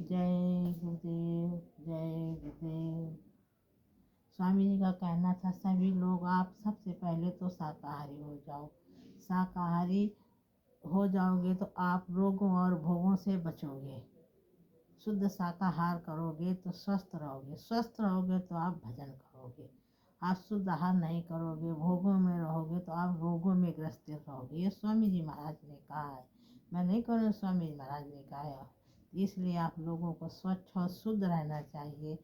जय गुरुदेव, जय गुरुदेव। स्वामी जी का कहना था सभी लोग आप सबसे पहले तो शाकाहारी हो जाओ। शाकाहारी हो जाओगे तो आप रोगों और भोगों से बचोगे। शुद्ध शाकाहार करोगे तो स्वस्थ रहोगे, स्वस्थ रहोगे तो आप भजन करोगे। आप शुद्ध आहार नहीं करोगे, भोगों में रहोगे तो आप रोगों में ग्रसित रहोगे। ये स्वामी जी महाराज ने कहा है, मैं नहीं कह रही, स्वामी जी महाराज ने कहा है। इसलिए आप लोगों को स्वच्छ और शुद्ध रहना चाहिए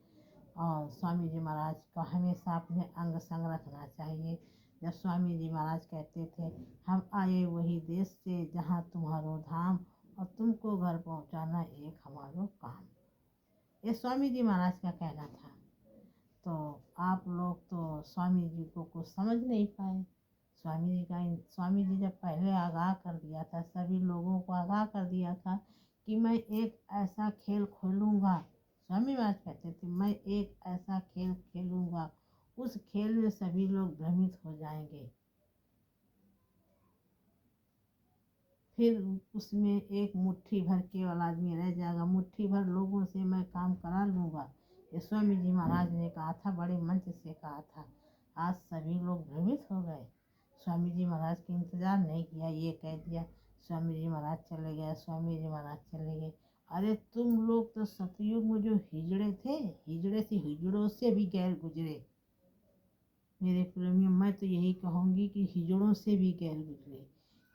और स्वामी जी महाराज को हमेशा अपने अंग संग रखना चाहिए। जब स्वामी जी महाराज कहते थे, हम आए वही देश से जहाँ तुम्हारो धाम और तुमको घर पहुँचाना एक हमारो काम। ये स्वामी जी महाराज का कहना था। तो आप लोग तो स्वामी जी को कुछ समझ नहीं पाए। स्वामी जी जब पहले आगाह कर दिया था, सभी लोगों को आगाह कर दिया था कि मैं एक ऐसा खेल खेलूँगा। स्वामी महाराज कहते थे, मैं एक ऐसा खेल खेलूँगा, उस खेल में सभी लोग भ्रमित हो जाएंगे। फिर उसमें एक मुट्ठी भर केवल आदमी रह जाएगा, मुट्ठी भर लोगों से मैं काम करा लूँगा। ये स्वामी जी महाराज ने कहा था, बड़े मंच से कहा था। आज सभी लोग भ्रमित हो गए। स्वामी जी महाराज का इंतज़ार नहीं किया, ये कह दिया स्वामी जी महाराज चले गए, स्वामी जी महाराज चले गए। अरे तुम लोग तो सतयुग में जो हिजड़े थे, हिजड़े से हिजड़ों से भी गैर गुजरे। मेरे प्रेमियों, मैं तो यही कहूँगी कि हिजड़ों से भी गैर गुजरे।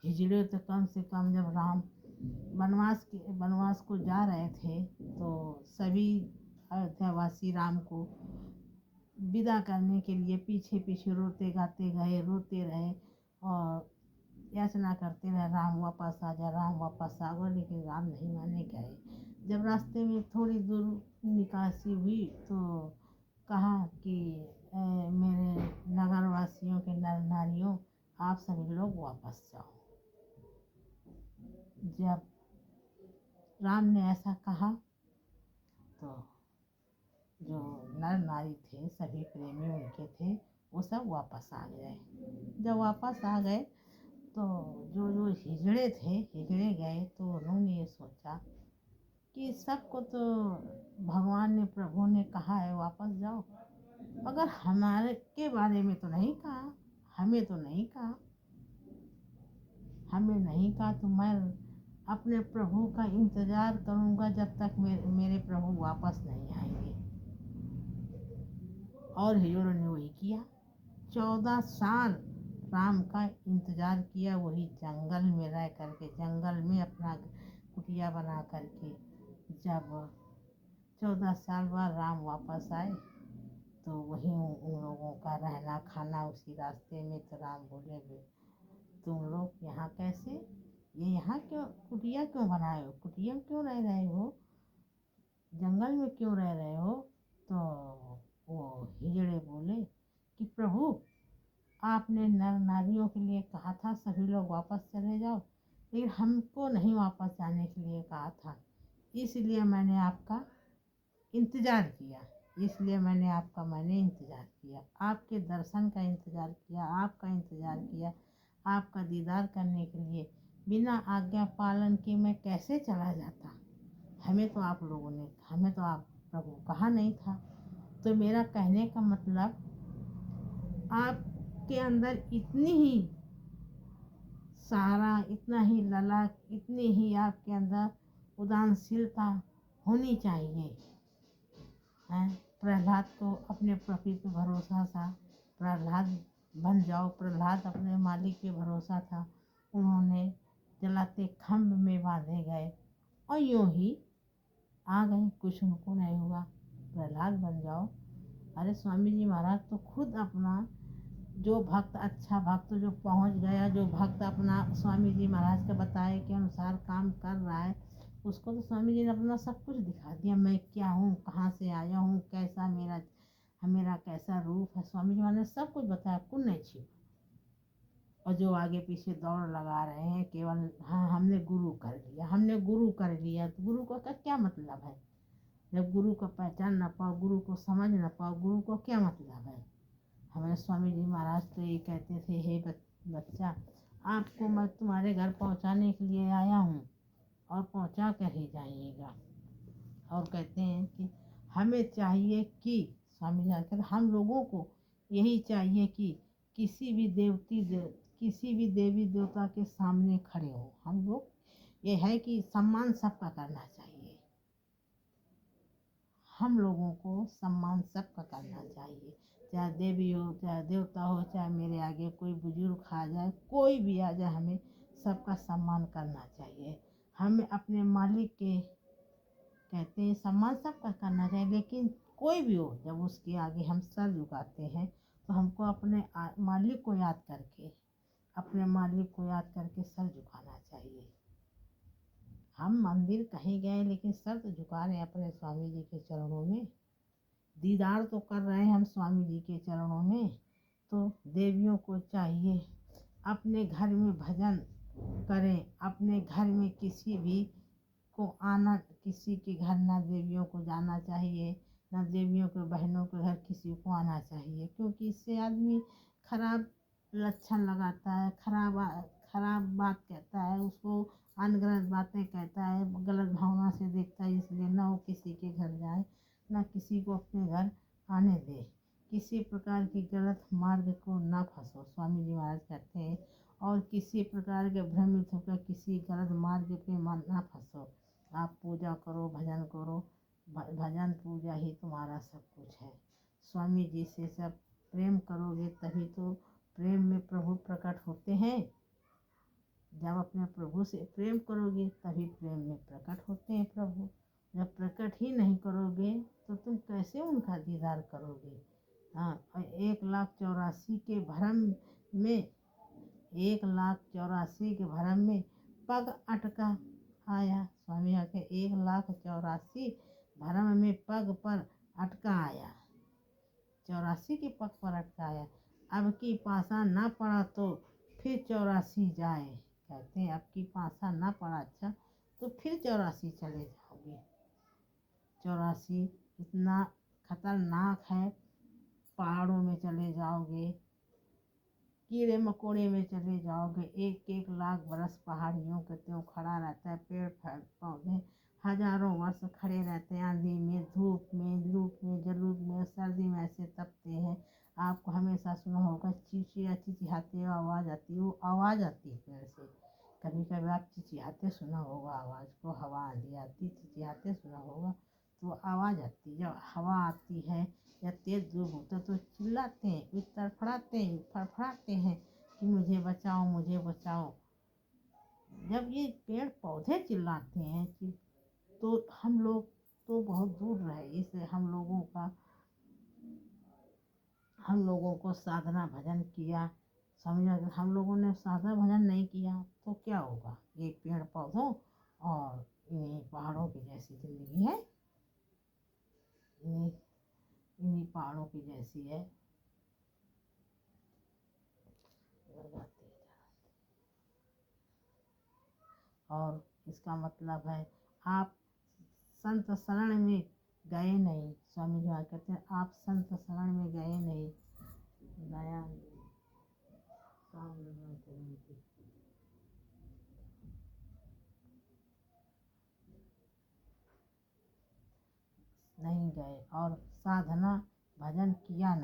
हिजड़े तो कम से कम जब राम वनवास को जा रहे थे तो सभी अयोध्यावासी राम को विदा करने के लिए पीछे पीछे रोते गाते गए, रोते रहे और याचना करते रहे, राम वापस आ जा, राम वापस आ गए। लेकिन राम नहीं माने गए। जब रास्ते में थोड़ी दूर निकासी हुई तो कहा कि मेरे नगर वासियों के नर नारियों, आप सभी लोग वापस जाओ। जब राम ने ऐसा कहा तो जो नर नारी थे, सभी प्रेमी उनके थे, वो सब वापस आ गए। जब वापस आ गए तो जो जो हिजड़े थे, हिजड़े गए तो उन्होंने ये सोचा कि सबको तो भगवान ने, प्रभु ने कहा है वापस जाओ, मगर हमारे के बारे में तो नहीं कहा, हमें तो नहीं कहा, हमें नहीं कहा। तो मैं अपने प्रभु का इंतज़ार करूँगा जब तक मेरे प्रभु वापस नहीं आएंगे। और हिजड़ों ने वही किया। 14 साल राम का इंतज़ार किया, वही जंगल में रह करके, जंगल में अपना कुटिया बना करके। जब 14 साल बाद राम वापस आए तो वहीं उन लोगों का रहना खाना उसी रास्ते में। तो राम बोले, तुम लोग यहाँ कैसे, ये यहाँ क्यों कुटिया क्यों बनाए हो, कुटिया क्यों रह रहे हो, जंगल में क्यों रह रहे हो। तो वो हिजड़े बोले कि प्रभु, आपने नर नारियों के लिए कहा था सभी लोग वापस चले जाओ, लेकिन हमको नहीं वापस जाने के लिए कहा था, इसलिए मैंने आपका इंतज़ार किया, मैंने इंतज़ार किया, आपके दर्शन का इंतज़ार किया, आपका इंतज़ार किया, आपका दीदार करने के लिए। बिना आज्ञा पालन के मैं कैसे चला जाता। हमें तो आप प्रभु कहा नहीं था। तो मेरा कहने का मतलब, आपके अंदर इतनी ही सहारा, इतना ही ललक, इतनी ही आपके अंदर उदासीनता होनी चाहिए। हैं, प्रहलाद को अपने प्रभु पे भरोसा था, प्रहलाद बन जाओ। प्रहलाद अपने मालिक पे भरोसा था, उन्होंने जलाते खम्भ में बांधे गए और यूं ही आ गए, कुछ उनको नहीं हुआ। प्रहलाद बन जाओ। अरे स्वामी जी महाराज तो खुद अपना जो भक्त, अच्छा भक्त जो पहुंच गया, जो भक्त अपना स्वामी जी महाराज के बताए के अनुसार काम कर रहा है, उसको तो स्वामी जी ने अपना सब कुछ दिखा दिया। मैं क्या हूँ, कहाँ से आया हूँ, कैसा मेरा कैसा रूप है, स्वामी जी महाराज ने सब कुछ बताया, कुछ नहीं छिपा। और जो आगे पीछे दौड़ लगा रहे हैं केवल, हाँ हमने गुरु कर लिया, हमने गुरु कर लिया। तो गुरु का क्या मतलब है, जब गुरु को पहचान ना पाओ, गुरु को समझ ना पाओ, गुरु को क्या मतलब है। हमारे स्वामी जी महाराज तो ये कहते थे, हे बच्चा, आपको मैं तुम्हारे घर पहुंचाने के लिए आया हूँ और पहुंचा कर ही जाइएगा। और कहते हैं कि हमें चाहिए कि स्वामी जी महाराज कहते हम लोगों को यही चाहिए कि किसी भी किसी भी देवी देवता के सामने खड़े हो हम लोग, ये है कि सम्मान सबका करना चाहिए। हम लोगों को सम्मान सबका करना चाहिए, चाहे देवी हो चाहे देवता हो, चाहे मेरे आगे कोई बुजुर्ग आ जाए, कोई भी आ जाए, हमें सबका सम्मान करना चाहिए। हमें अपने मालिक के कहते हैं सम्मान सबका करना चाहिए, लेकिन कोई भी हो जब उसके आगे हम सर झुकाते हैं तो हमको अपने मालिक को याद करके सर झुकाना चाहिए। हम मंदिर कहीं गए लेकिन सर तो झुका रहे हैं अपने स्वामी जी के चरणों में, दीदार तो कर रहे हैं हम स्वामी जी के चरणों में। तो देवियों को चाहिए अपने घर में भजन करें, अपने घर में किसी भी को आना, किसी के घर ना देवियों को जाना चाहिए, ना देवियों के बहनों के घर किसी को आना चाहिए, क्योंकि इससे आदमी खराब लक्षण लगाता है, खराब बात कहता है, उसको अनगलत बातें कहता है, गलत भावना से देखता है। इसलिए ना वो किसी के घर जाए, ना किसी को अपने घर आने दे, किसी प्रकार की गलत मार्ग को ना फंसो, स्वामी जी महाराज कहते हैं। और किसी प्रकार के भ्रमित होकर किसी गलत मार्ग पे ना फंसो। आप पूजा करो, भजन करो, भजन पूजा ही तुम्हारा सब कुछ है। स्वामी जी से सब प्रेम करोगे तभी तो प्रेम में प्रभु प्रकट होते हैं। जब अपने प्रभु से प्रेम करोगे तभी प्रेम में प्रकट होते हैं प्रभु। जब प्रकट ही नहीं करोगे तो तुम कैसे उनका दीदार करोगे। हाँ, और 1,84,000 के भरम में 1,84,000 के भरम में पग अटका आया। स्वामी आके 1,84,000 भरम में पग पर अटका आया, 84 के पग पर अटका आया। अब की पासा ना पड़ा तो फिर 84 जाए, कहते हैं अब की पासा ना पड़ा अच्छा तो फिर 84 चले जाओगे। 84 इतना खतरनाक है, पहाड़ों में चले जाओगे, कीड़े मकोड़े में चले जाओगे, 1-1 लाख बरस पहाड़ियों के त्यों खड़ा रहता है, पेड़ पौधे हजारों वर्ष खड़े रहते हैं, आंधी में, धूप में, लूप में, जलूप में, सर्दी में ऐसे तपते हैं। आपको हमेशा सुना होगा चिचियाते हुए आवाज़ आती है, वो आवाज़ आती है पेड़ से। कभी कभी आप चिचियाते सुना होगा आवाज़ को, हवा आंधी आती चिचियाते सुना होगा तो आवाज़ आती है। जब हवा आती है या तेज धूप होता है तो चिल्लाते हैं, फड़फड़ाते हैं कि मुझे बचाओ मुझे बचाओ। जब ये पेड़ पौधे चिल्लाते हैं तो हम लोग तो बहुत दूर रहे, इससे हम लोगों को साधना भजन किया। समझा, हम लोगों ने साधना भजन नहीं किया तो क्या होगा। ये पेड़ पौधों और इन्हीं पहाड़ों की जैसी जिंदगी है, इन्हीं पहाड़ों की जैसी है। और इसका मतलब है आप संत शरण में गए नहीं। स्वामी जी महाराज कहते हैं आप संत शरण में गए नहीं। नया नहीं गए और साधना भजन किया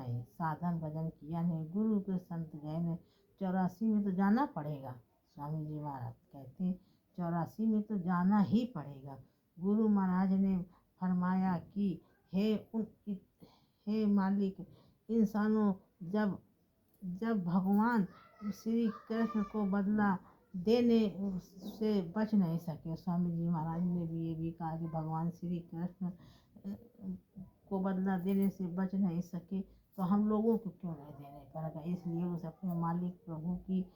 नहीं, गुरु के संत गए नहीं। 84 में तो जाना पड़ेगा। स्वामी जी महाराज कहते हैं 84 में तो जाना ही पड़ेगा। गुरु महाराज ने फरमाया कि हे मालिक, इंसानों जब भगवान श्री कृष्ण को बदला देने से बच नहीं सके। स्वामी जी महाराज ने भी ये भी कहा कि भगवान श्री कृष्ण को बदला देने से बच नहीं सके तो हम लोगों को क्यों नहीं देने पड़ेगा। इसलिए उस अपने मालिक प्रभु की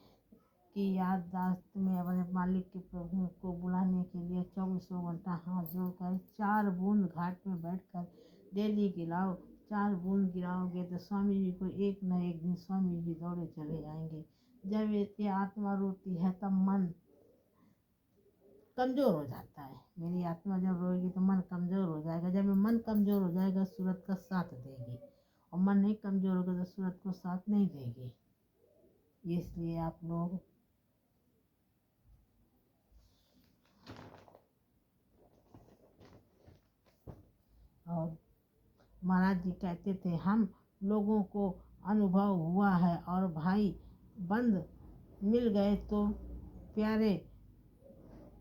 याददाश्त में अपने मालिक के प्रभु को बुलाने के लिए 24 घंटा हाथ जोड़कर 4 बूंद घाट में बैठकर डेली गिराओ। 4 बूंद गिराओगे तो स्वामी जी को एक न एक दिन स्वामी जी दौड़े चले जाएंगे। जब ये आत्मा रोती है तब मन कमज़ोर हो जाता है। मेरी आत्मा जब रोएगी तो मन कमज़ोर हो जाएगा। जब मन कमज़ोर हो जाएगा सूरत का साथ देगी, और मन नहीं कमज़ोर होगा तो सूरत को साथ नहीं देगी। इसलिए आप लोग महाराज जी कहते थे हम लोगों को अनुभव हुआ है और भाई बंद मिल गए तो प्यारे,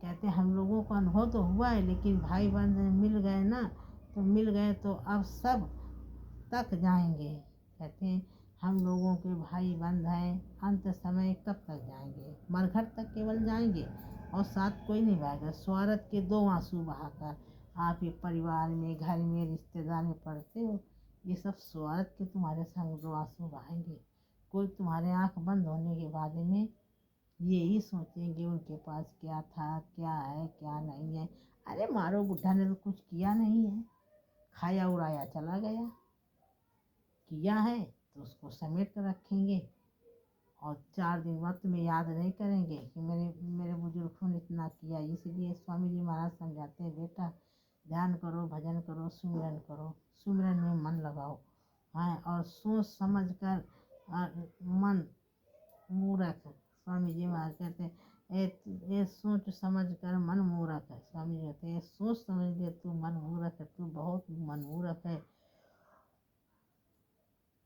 कहते हम लोगों को अनुभव तो हुआ है लेकिन भाई बंद मिल गए ना, तो मिल गए तो अब सब तक जाएंगे। कहते हैं हम लोगों के भाई बंद हैं, अंत समय कब तक जाएंगे, मरघट तक केवल जाएंगे और साथ कोई नहीं बहेगा। स्वार्थ के दो आंसू बहाकर आप ये परिवार में, घर में, रिश्तेदार में पढ़ते हो, ये सब स्वार्थ के तुम्हारे संग दो आंसू बहाएंगे। कोई तुम्हारे आंख बंद होने के बाद में यही सोचेंगे उनके पास क्या था, क्या है, क्या नहीं है। अरे मारो, बुढ़ा ने तो कुछ किया नहीं है, खाया उड़ाया चला गया। किया है तो उसको समेट कर रखेंगे और 4 दिन वक्त में याद नहीं करेंगे कि मेरे मेरे बुजुर्गों ने इतना किया। इसलिए स्वामी जी महाराज समझाते हैं, बेटा ध्यान करो, भजन करो, सुमिरन करो, सुमिरन में मन लगाओ। हाँ, और सोच समझ कर मन मूर्ख, स्वामी जी महाराज कहते हैं ये सोच समझ कर मन मूर्ख है। स्वामी जी कहते हैं सोच समझ ले तू मन मूर्ख है, तू बहुत मन मूर्ख है।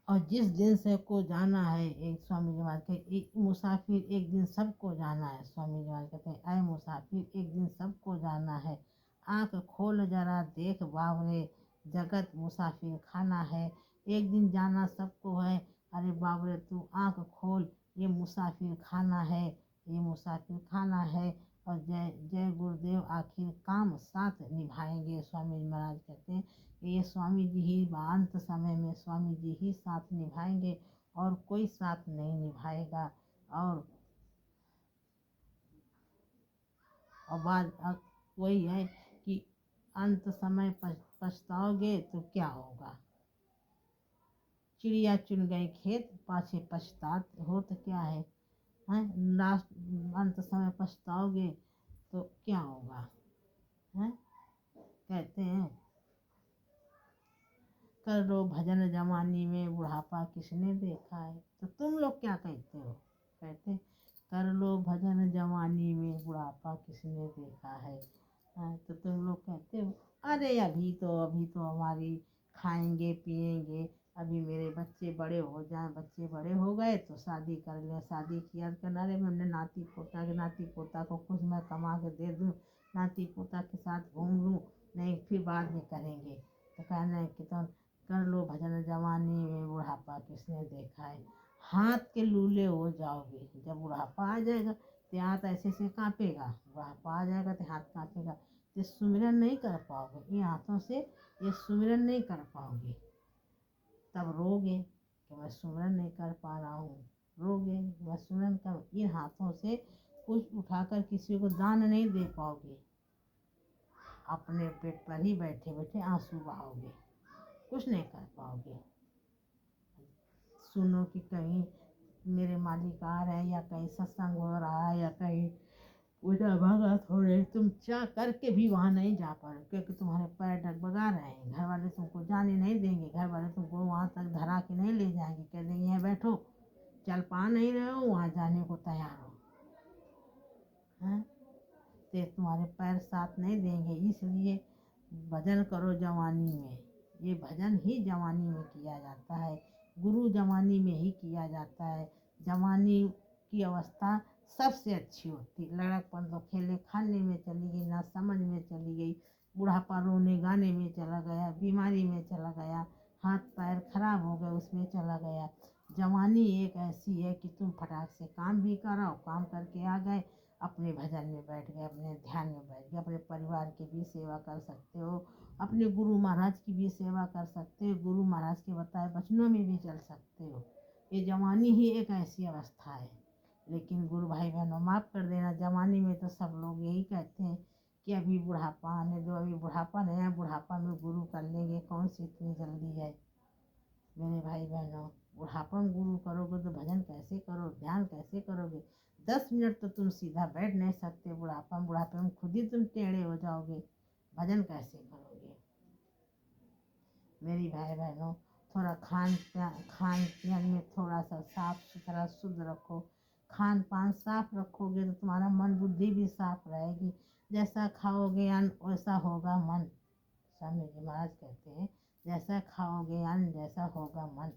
और जिस दिन से को जाना है, एक स्वामी जी महाराज कहते एक मुसाफिर एक दिन सबको जाना है। स्वामी जी महाराज कहते हैं अय मुसाफिर एक दिन सबको जाना है, आँख खोल जरा देख बावरे, जगत मुसाफिर खाना है। एक दिन जाना सबको है, अरे बावरे तू आँख खोल, ये मुसाफिर खाना है, ये मुसाफिर खाना है। और जय जय गुरुदेव आखिर काम साथ निभाएंगे। स्वामी जी महाराज कहते हैं ये स्वामी जी ही अंत समय में स्वामी जी ही साथ निभाएंगे और कोई साथ नहीं निभाएगा। और बात वही है कि अंत समय पछताओगे तो क्या होगा। चिड़िया चुन गई खेत, पाछे पछतात हो तो क्या है। लास्ट अंत समय पछताओगे तो क्या होगा। हैं कहते हैं कर लो भजन जवानी में, बुढ़ापा किसने देखा है। तो तुम लोग क्या कहते हो। कहते कर लो भजन जवानी में, बुढ़ापा किसने देखा है। तो तुम लोग कहते हो अरे अभी तो हमारी खाएंगे पिएंगे, अभी मेरे बच्चे बड़े हो जाएं, बच्चे बड़े हो गए तो शादी कर लें। शादी किया करना, अरे हमने नाती पोता को कुछ मैं कमा के दे दूँ, नाती पोता के साथ घूम लूँ, नहीं फिर बाद में करेंगे। तो कहना है कि तो कर लो भजन जवानी में, बुढ़ापा किसने देखा है। हाथ के लूले हो जाओगे, जब बुढ़ापा आ जाएगा तो हाथ ऐसे से कांपेगा, बुढ़ापा आ जाएगा तो हाथ कांपेगा, तो सुमिरन नहीं कर पाओगे। इन हाथों से ये सुमिरन नहीं कर पाओगे, तब रोगे कि मैं सुमिरन नहीं कर पा रहा हूँ। रोगे मैं सुमिरन कर, इन हाथों से कुछ उठाकर किसी को दान नहीं दे पाओगे, अपने पेट पर ही बैठे बैठे आंसू बहाओगे, कुछ नहीं कर पाओगे। सुनो कि कहीं मेरे मालिक आ रहे हैं या कहीं सत्संग हो रहा है या कहीं पूजा भगत हो रही, तुम चाह करके भी वहाँ नहीं जा पा रहे क्योंकि तुम्हारे पैर डगमगा रहे हैं। घर वाले तुमको जाने नहीं देंगे, घर वाले तुमको वहाँ तक धरा के नहीं ले जाएंगे, कह देंगे यहाँ बैठो, चल पा नहीं रहे हो, वहाँ जाने को तैयार हो। हैं तो तुम्हारे पैर साथ नहीं देंगे। इसलिए भजन करो जवानी में, ये भजन ही जवानी में किया जाता है, गुरु जवानी में ही किया जाता है। जवानी की अवस्था सबसे अच्छी होती, लड़कपन तो खेलने खाने में चली गई, ना समझ में चली गई, बुढ़ापा रोने गाने में चला गया, बीमारी में चला गया, हाथ पैर खराब हो गए उसमें चला गया। जवानी एक ऐसी है कि तुम फटाक से काम भी कराओ, काम करके आ गए, अपने भजन में बैठ गए, अपने ध्यान में बैठ गए, अपने परिवार की भी सेवा कर सकते हो, अपने गुरु महाराज की भी सेवा कर सकते हो, गुरु महाराज के बताए वचनों में भी चल सकते हो। ये जवानी ही एक ऐसी अवस्था है। लेकिन गुरु भाई बहनों माफ़ कर देना, जवानी में तो सब लोग यही कहते हैं कि अभी बुढ़ापा आने दो, अभी बुढ़ापा नहीं है, बुढ़ापा में गुरु कर लेंगे, कौन सी इतनी जल्दी है। मेरे भाई बहनों बुढ़ापा में गुरु करोगे तो भजन कैसे करो, ध्यान कैसे करोगे। 10 मिनट तो तुम सीधा बैठ नहीं सकते, बुढ़ापे में खुद ही तुम टेढ़े हो जाओगे, भजन कैसे करोगे। मेरी भाई बहनों थोड़ा खान पान में थोड़ा सा साफ सुथरा शुद्ध रखो, खान पान साफ रखोगे तो तुम्हारा मन बुद्धि भी साफ रहेगी, जैसा खाओगे अन्न वैसा होगा मन। स्वामी जी महाराज कहते हैं जैसा खाओगे अन्न वैसा होगा मन।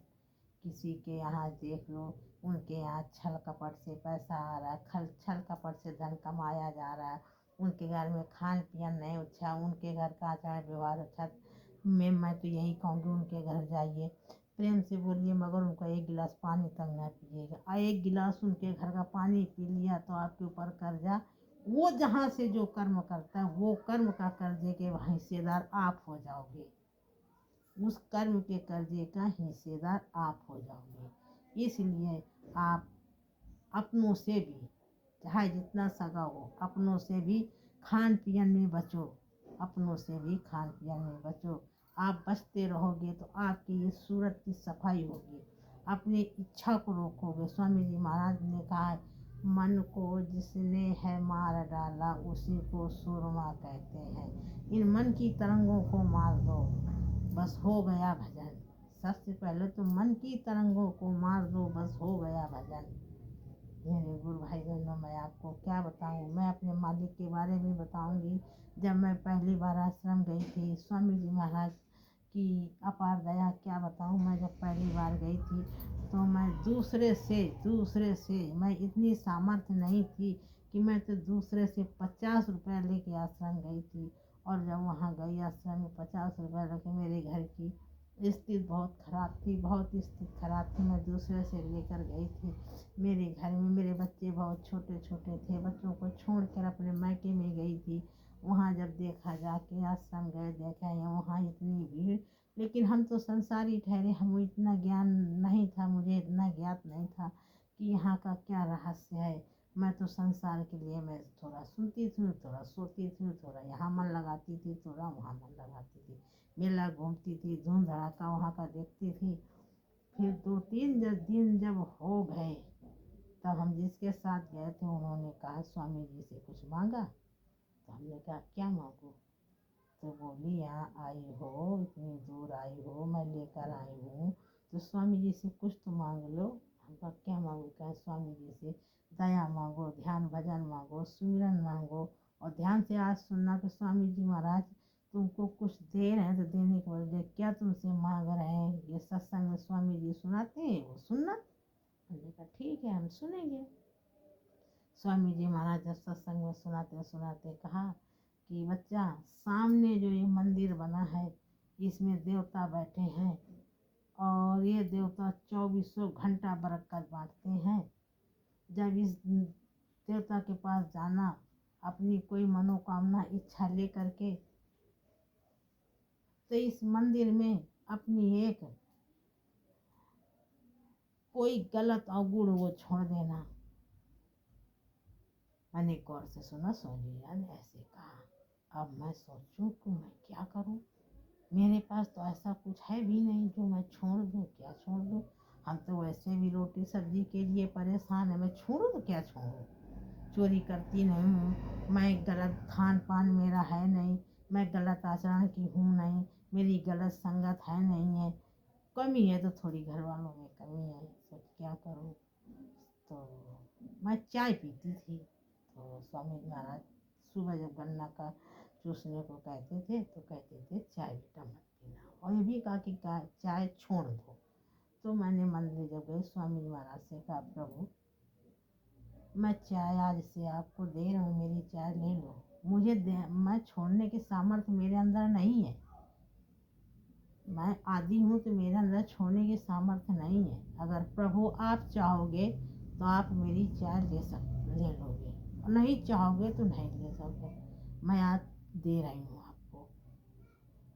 किसी के यहाँ देख लो, उनके यहाँ छल कपट से पैसा आ रहा है, छल कपट से धन कमाया जा रहा है, उनके घर में खान पियन नहीं अच्छा, उनके घर का आचार व्यवहार अच्छा। मैं तो यही कहूँगी, उनके घर जाइए, प्रेम से बोलिए, मगर उनका एक गिलास पानी तक ना पिएगा। और एक गिलास उनके घर का पानी पी लिया तो आपके ऊपर कर्जा, वो जहाँ से जो कर्म करता है वो कर्म का कर्जे के हिस्सेदार आप हो जाओगे। उस कर्म के कर्जे का हिस्सेदार आप हो जाओगे। इसलिए आप अपनों से भी, चाहे जितना सगा हो, अपनों से भी खान पियन में बचो। अपनों से भी खान पियन में बचो। आप बचते रहोगे तो आपकी ये सूरत की सफाई होगी। अपनी इच्छा को रोकोगे। स्वामी जी महाराज ने कहा है, मन को जिसने है मार डाला उसी को सूरमा कहते हैं। इन मन की तरंगों को मार दो, बस हो गया भजन। सबसे पहले तो मन की तरंगों को मार दो, बस हो गया भजन। मेरे गुरु भाई बहनों, मैं आपको क्या बताऊं, मैं अपने मालिक के बारे में बताऊंगी। जब मैं पहली बार आश्रम गई थी, स्वामी जी महाराज की अपार दया क्या बताऊं। मैं जब पहली बार गई थी तो मैं दूसरे से मैं इतनी सामर्थ्य नहीं थी कि मैं तो दूसरे से 50 रुपये लेके आश्रम गई थी। और जब वहाँ गई आश्रम में 50 रुपये रखे, मेरे घर की स्थिति बहुत ख़राब थी, बहुत स्थिति ख़राब थी। मैं दूसरे से लेकर गई थी। मेरे घर में मेरे बच्चे बहुत छोटे छोटे थे, बच्चों को छोड़कर अपने मायके में गई थी। वहाँ जब देखा, जाके आश्रम गए, देखा वहाँ इतनी भीड़। लेकिन हम तो संसारी ठहरे, हमें इतना ज्ञान नहीं था, मुझे इतना ज्ञात नहीं था कि यहाँ का क्या रहस्य है। मैं तो संसार के लिए मैं थोड़ा सुनती थी, थोड़ा सोती थी, थोड़ा यहाँ मन लगाती थी, थोड़ा वहाँ मन लगाती थी। मेला घूमती थी, धूम धड़ाका वहाँ का देखती थी। फिर 2-3 दिन जब हो गए, तब हम जिसके साथ गए थे उन्होंने कहा, स्वामी जी से कुछ मांगा? तो हमने कहा, क्या मांगू? तो बोली, यहाँ आई हो, इतनी दूर आई हो, मैं लेकर आई हूँ, तो स्वामी जी से कुछ तो मांग लो। हम कहा, क्या मांगू? कहा, स्वामी जी से दया मांगो, ध्यान भजन मांगो, सुमिरन मांगो। और ध्यान से आज सुनना कि स्वामी जी महाराज तुमको कुछ दे रहे हैं तो देने के बदले क्या तुमसे मांग रहे हैं, ये सत्संग में स्वामी जी सुनाते हैं, वो सुनना। हमने कहा, ठीक है, हम सुनेंगे। स्वामी जी महाराज जब सत्संग में सुनाते सुनाते कहा कि बच्चा, सामने जो ये मंदिर बना है, इसमें देवता बैठे हैं और ये देवता 2400 घंटा बरकत बांटते हैं। जब इस देवता के पास जाना, अपनी कोई मनोकामना इच्छा ले करके, तो इस मंदिर में अपनी एक कोई गलत अवगुण वो छोड़ देना। मैंने गौर से सुना, स्वामी जी ने ऐसे कहा। अब मैं सोचूं कि मैं क्या करूं, मेरे पास तो ऐसा कुछ है भी नहीं जो मैं छोड़ दूं। क्या छोड़ दूं? हम तो वैसे भी रोटी सब्जी के लिए परेशान है, मैं छोड़ूं तो क्या छोड़ूं? चोरी करती नहीं हूँ मैं, गलत खान पान मेरा है नहीं, मैं गलत आचरण की हूँ नहीं, मेरी गलत संगत है नहीं है। कमी है तो थोड़ी घर वालों में कमी है, तो क्या करूँ? तो मैं चाय पीती थी, तो स्वामी महाराज सुबह जब गन्ना का चूसने को कहते थे तो कहते थे, चाय बेटा मत पीना, और ये भी कहा कि चाय छोड़ दो। तो मैंने मंदिर जब गई, स्वामी महाराज से कहा, प्रभु मैं चाय आज से आपको दे रहा हूँ, मेरी चाय ले लो। मैं छोड़ने की सामर्थ्य मेरे अंदर नहीं है, मैं आदी हूँ, तो मेरे अंदर छोड़ने की सामर्थ्य नहीं है। अगर प्रभु आप चाहोगे तो आप मेरी चाय ले लोगे, और नहीं चाहोगे तो नहीं ले सकते। मैं आज दे रही हूँ आपको,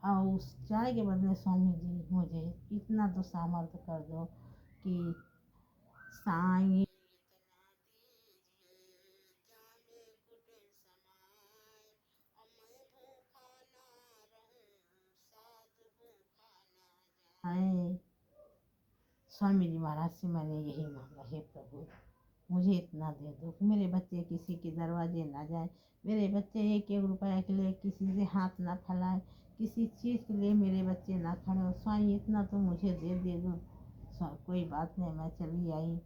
और उस चाय के बदले स्वामी जी मुझे इतना तो सामर्थ्य कर दो कि साईं आए। स्वामी जी महाराज से मैंने यही मांगा, हे प्रभु मुझे इतना दे दो कि मेरे बच्चे किसी के दरवाजे ना जाए, मेरे बच्चे 1-1 रुपया के लिए किसी से हाथ ना फैलाए, किसी चीज़ के लिए मेरे बच्चे ना खड़े हो। स्वामी इतना तो मुझे दे दो। कोई बात नहीं, मैं चली आई।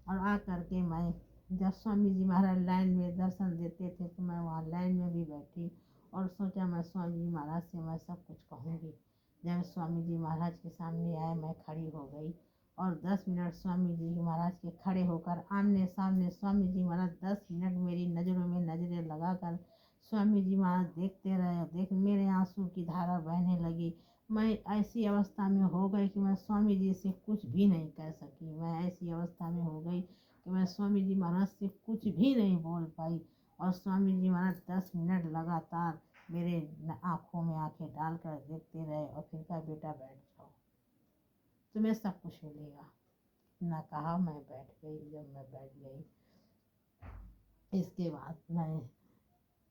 और आ करके मैं, जब स्वामी जी महाराज लाइन में दर्शन देते थे तो मैं वहाँ लाइन में भी बैठी और सोचा मैं स्वामी जी महाराज से मैं सब कुछ कहूँगी। जब स्वामी जी महाराज के सामने आए मैं खड़ी हो गई और 10 मिनट स्वामी जी महाराज के खड़े होकर आमने सामने स्वामी जी महाराज 10 मिनट मेरी नज़रों में नज़रें लगाकर स्वामी जी महाराज देखते रहे। देख मेरे आंसू की धारा बहने लगी। मैं ऐसी अवस्था में हो गई कि मैं स्वामी जी से कुछ भी नहीं कह सकी। मैं ऐसी अवस्था में हो गई कि मैं स्वामी जी महाराज से कुछ भी नहीं बोल पाई। और स्वामी जी महाराज 10 मिनट लगातार मेरे आँखों में आंखें डालकर देखते रहे और फिर कहा बेटा बैठ जाओ, तुम्हें सब कुछ मिलेगा। ना कहा मैं बैठ गई। जब मैं बैठ गई इसके बाद मैं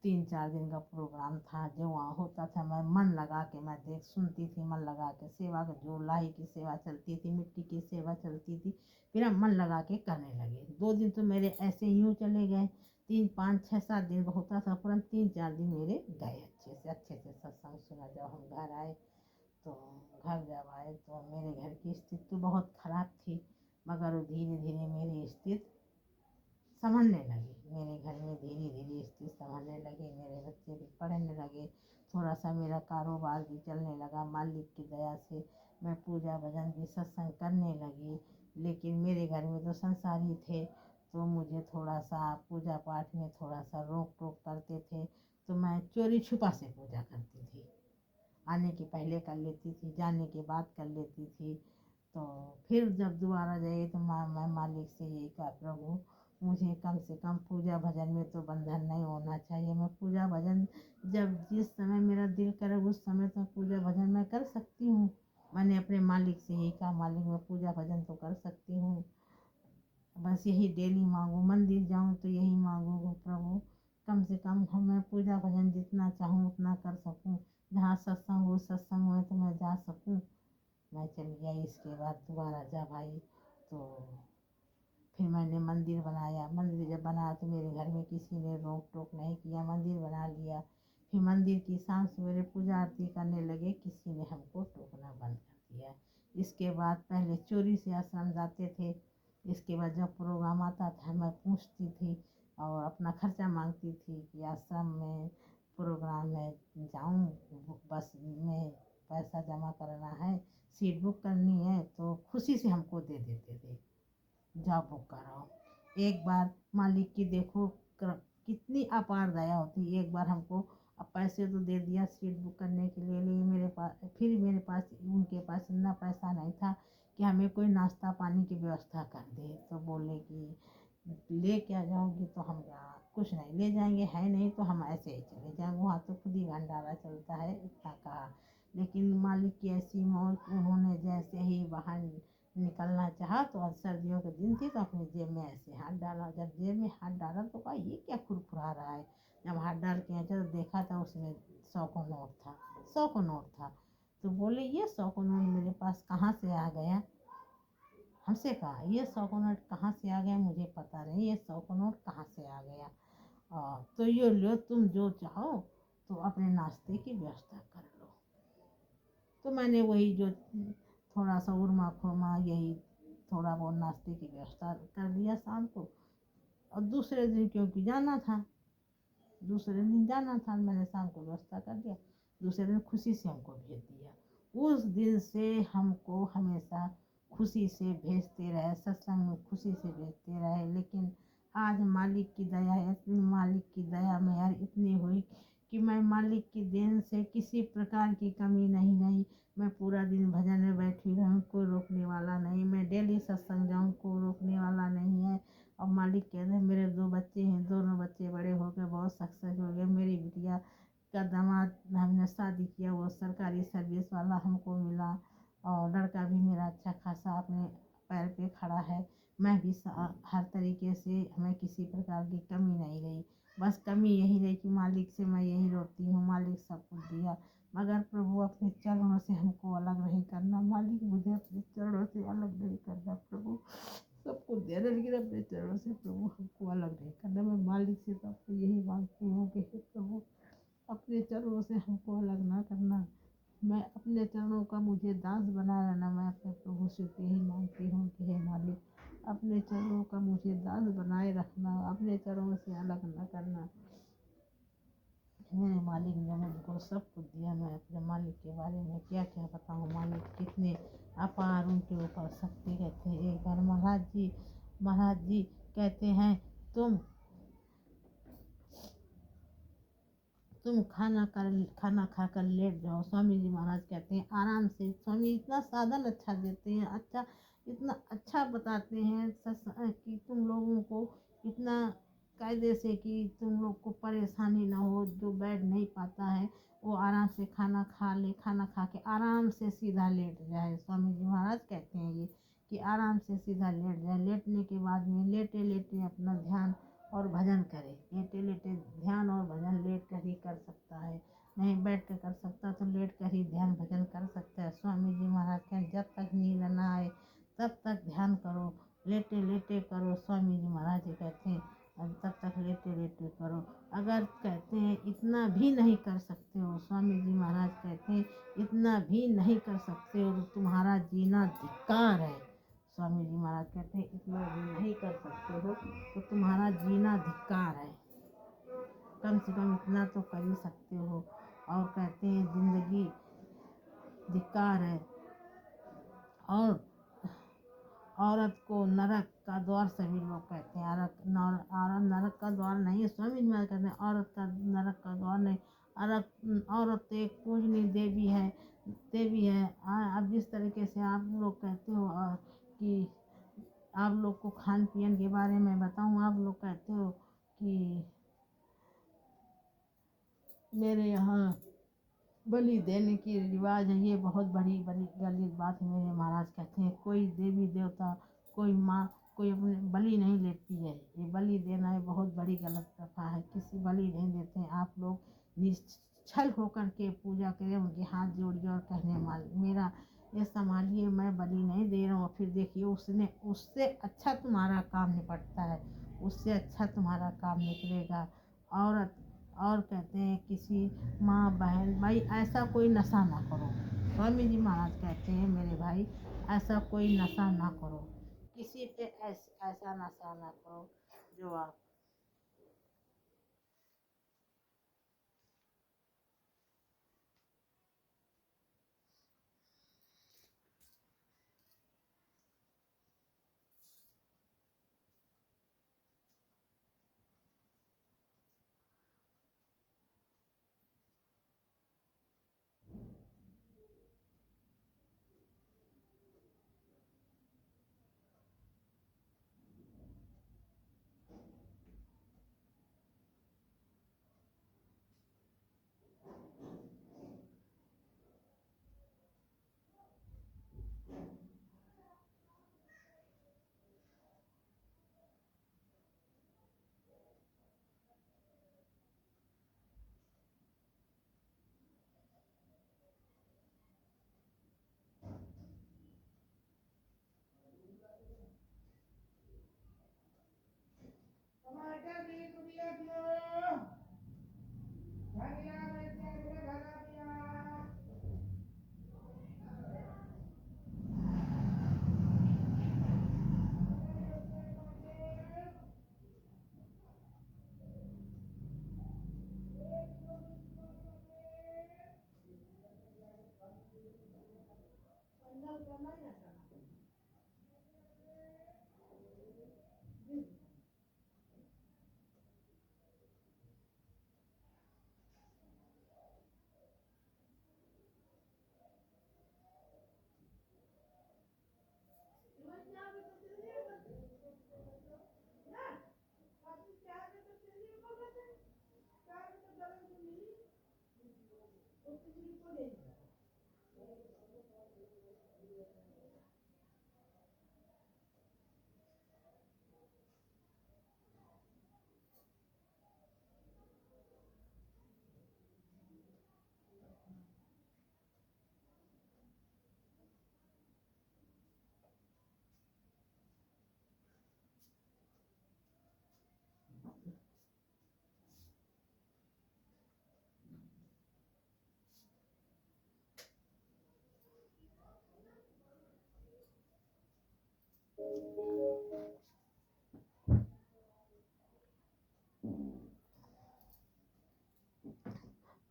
3-4 दिन का प्रोग्राम था जो वहाँ होता था, मैं मन लगा के मैं देख सुनती थी। मन लगा के सेवा का जो लाही की सेवा चलती थी, मिट्टी की सेवा चलती थी, फिर हम मन लगा के करने लगे। 2 दिन तो मेरे ऐसे यूँ चले गए। 3, 5, 6, 7 दिन का होता था, परंतु 3-4 दिन मेरे गए अच्छे से सत्संग सुना। जब हम घर आए तो घर जब आए तो मेरे घर की स्थिति तो बहुत ख़राब थी, मगर धीरे धीरे मेरी स्थिति संभलने लगी। मेरे घर में धीरे धीरे स्थिति संभलने लगी। मेरे बच्चे भी पढ़ने लगे, थोड़ा सा मेरा कारोबार भी चलने लगा। मालिक की दया से मैं पूजा भजन भी सत्संग करने लगी। लेकिन मेरे घर में तो संसारी थे, तो मुझे थोड़ा सा पूजा पाठ में थोड़ा सा रोक टोक करते थे, तो मैं चोरी छुपा से पूजा करती थी। आने के पहले कर लेती थी, जाने के बाद कर लेती थी। तो फिर जब दोबारा गए तो मैं मालिक से यही कहा, प्रभु मुझे कम से कम पूजा भजन में तो बंधन नहीं होना चाहिए। मैं पूजा भजन जब जिस समय मेरा दिल करे उस समय तो पूजा भजन मैं कर सकती हूँ। मैंने अपने मालिक से यही कहा, मालिक मैं पूजा भजन तो कर सकती हूँ, बस यही डेली मांगू। मंदिर जाऊँ तो यही मांगू, प्रभु कम से कम मैं पूजा भजन जितना चाहूँ उतना कर सकूँ। जहाँ सत्संग हो सत्संग में तो मैं जा सकूँ। मैं चली गई। इसके बाद दोबारा जब आई तो फिर मैंने मंदिर बनाया। मंदिर जब बनाया तो मेरे घर में किसी ने रोक टोक नहीं किया, मंदिर बना लिया। फिर मंदिर की शाम सवेरे पूजा आरती करने लगे, किसी ने हमको टोकना बंद कर दिया। इसके बाद पहले चोरी से आश्रम जाते थे। इसके बाद जब प्रोग्राम आता था मैं पूछती थी और अपना खर्चा मांगती थी कि आश्रम में प्रोग्राम में जाऊं, बस में पैसा जमा करना है, सीट बुक करनी है, तो खुशी से हमको दे देते थे, जाओ बुक कराओ। एक बार मालिक की देखो कितनी अपार दया होती। एक बार हमको अब पैसे तो दे दिया सीट बुक करने के लिए, लेकिन मेरे पास उनके पास इतना पैसा नहीं था कि हमें कोई नाश्ता पानी की व्यवस्था कर दे। तो बोले कि ले क्या जाओगी, तो हम कुछ नहीं ले जाएंगे, है नहीं तो हम ऐसे ही चले जाएंगे, वहाँ तो खुद ही भंडारा चलता है, इतना कहा। लेकिन मालिक की ऐसी मौत, उन्होंने जैसे ही बाहर निकलना चाहा तो आज सर्दियों के दिन थी, तो अपनी जेब में ऐसे हाथ डाला। जब जेब में हाथ डाला तो कहा ये क्या खुरखुरा रहा है। जब हाथ डाल के तो देखा था उसमें 100 का नोट था। 100 का नोट था। तो बोले ये 100 का नोट मेरे पास कहाँ से आ गया। हमसे कहा ये 100 का नोट कहाँ से आ गया, मुझे पता नहीं ये 100 का नोट कहाँ से आ गया। तो ये लो, तुम जो चाहो तो अपने नाश्ते की व्यवस्था कर लो। तो मैंने वही जो थोड़ा सा उरमा खुरमा यही थोड़ा बहुत नाश्ते की व्यवस्था कर लिया शाम को। और दूसरे दिन क्योंकि जाना था, मैंने शाम को व्यवस्था कर दिया। दूसरे दिन खुशी से हमको भेज दिया। उस दिन से हमको हमेशा खुशी से भेजते रहे, सत्संग में खुशी से भेजते रहे। लेकिन आज मालिक की दया है, मालिक की दया में यार इतनी हुई कि मैं मालिक की देन से किसी प्रकार की कमी नहीं रही। मैं पूरा दिन भजन में बैठी रहूँ, कोई रोकने वाला नहीं। मैं डेली सत्संग जाऊँ, कोई रोकने वाला नहीं है। और मालिक कहते हैं मेरे 2 बच्चे हैं, दोनों बच्चे बड़े हो गए, बहुत सक्सेस हो गए। मेरी बिटिया का दामाद हमने शादी किया, वो सरकारी सर्विस वाला हमको मिला। और लड़का भी मेरा अच्छा खासा अपने पैर पे खड़ा है। मैं भी हर तरीके से हमें किसी प्रकार की कमी नहीं रही। बस कमी यही रही कि मालिक से मैं यही रोती हूँ, मालिक सब कुछ दिया, मगर प्रभु अपने चरणों से हमको अलग नहीं करना। मालिक मुझे अपने चरणों से अलग नहीं करना। प्रभु सब कुछ दे रहे, लेकिन अपने चरणों से प्रभु हमको अलग नहीं करना। मैं मालिक से तो आपको यही मांगती हूँ कि हे प्रभु अपने चरणों से हमको अलग ना करना। मैं अपने चरणों का मुझे दास बना रहना। मैं अपने प्रभु से यही मांगती हूँ कि हे मालिक अपने चरणों का मुझे दास बनाए रखना, अपने चरणों से अलग ना करना। मेरे मालिक ने मुझको सब कुछ दिया। मैं अपने मालिक के बारे में क्या क्या बताऊँ। मालिक कितने अपार, उनके ऊपर शक्ति कहते हैं। एक बार महाराज जी कहते हैं तुम खाना खाकर लेट जाओ। स्वामी जी महाराज कहते हैं आराम से। स्वामी इतना साधन अच्छा देते हैं, अच्छा इतना अच्छा बताते हैं कि तुम लोगों को इतना कायदे से कि तुम लोग को परेशानी ना हो। जो बैठ नहीं पाता है वो आराम से खाना खा ले, खाना खा के आराम से सीधा लेट जाए। स्वामी जी महाराज कहते हैं ये कि आराम से सीधा लेट जाए। लेटने के बाद में लेटे लेटे अपना ध्यान और भजन करे। लेटे लेटे ध्यान और भजन लेट कर ही कर सकता है, नहीं बैठ कर सकता तो लेट कर ही ध्यान भजन कर सकता है। स्वामी जी महाराज कहते जब तक नींद ना आए तब तक ध्यान करो, लेटे लेटे करो। स्वामी जी महाराज जी कहते हैं तब तक लेटे लेटे करो। अगर कहते हैं इतना भी नहीं कर सकते हो, स्वामी जी महाराज कहते हैं इतना भी नहीं कर सकते हो तो तुम्हारा जीना धिक्कार है। स्वामी जी महाराज कहते हैं इतना भी नहीं कर सकते हो तो तुम्हारा जीना धिक्कार है। कम से कम इतना तो कर ही सकते हो। और कहते हैं जिंदगी धिक्कार है। और औरत को नरक का द्वार सभी लोग कहते हैं। औरत नरक का द्वार नहीं है। स्वामी जी महाराज कहते हैं औरत का नरक का द्वार नहीं। औरत तो एक पूजनीय देवी है। अब जिस तरीके से आप लोग कहते हो कि आप लोग को खान पीन के बारे में बताऊं। आप लोग कहते हो कि मेरे यहाँ बलि देने की रिवाज है। ये बहुत बड़ी गलत बात है। मेरे महाराज कहते हैं कोई देवी देवता, कोई माँ, कोई अपने बलि नहीं लेती है। ये बलि देना है बहुत बड़ी गलत प्रथा है। किसी बलि नहीं देते हैं। आप लोग निश्चल होकर के पूजा करें, उनके हाथ जोड़िए और कहने मेरा ये संभालिए, मैं बलि नहीं दे रहा हूँ। फिर देखिए उससे अच्छा तुम्हारा काम निपटता है, उससे अच्छा तुम्हारा काम निकलेगा। औरत और कहते हैं किसी माँ बहन भाई ऐसा कोई नशा ना करो। स्वामी जी महाराज कहते हैं मेरे भाई ऐसा कोई नशा ना करो, किसी पे ऐसा नशा ना करो जो आप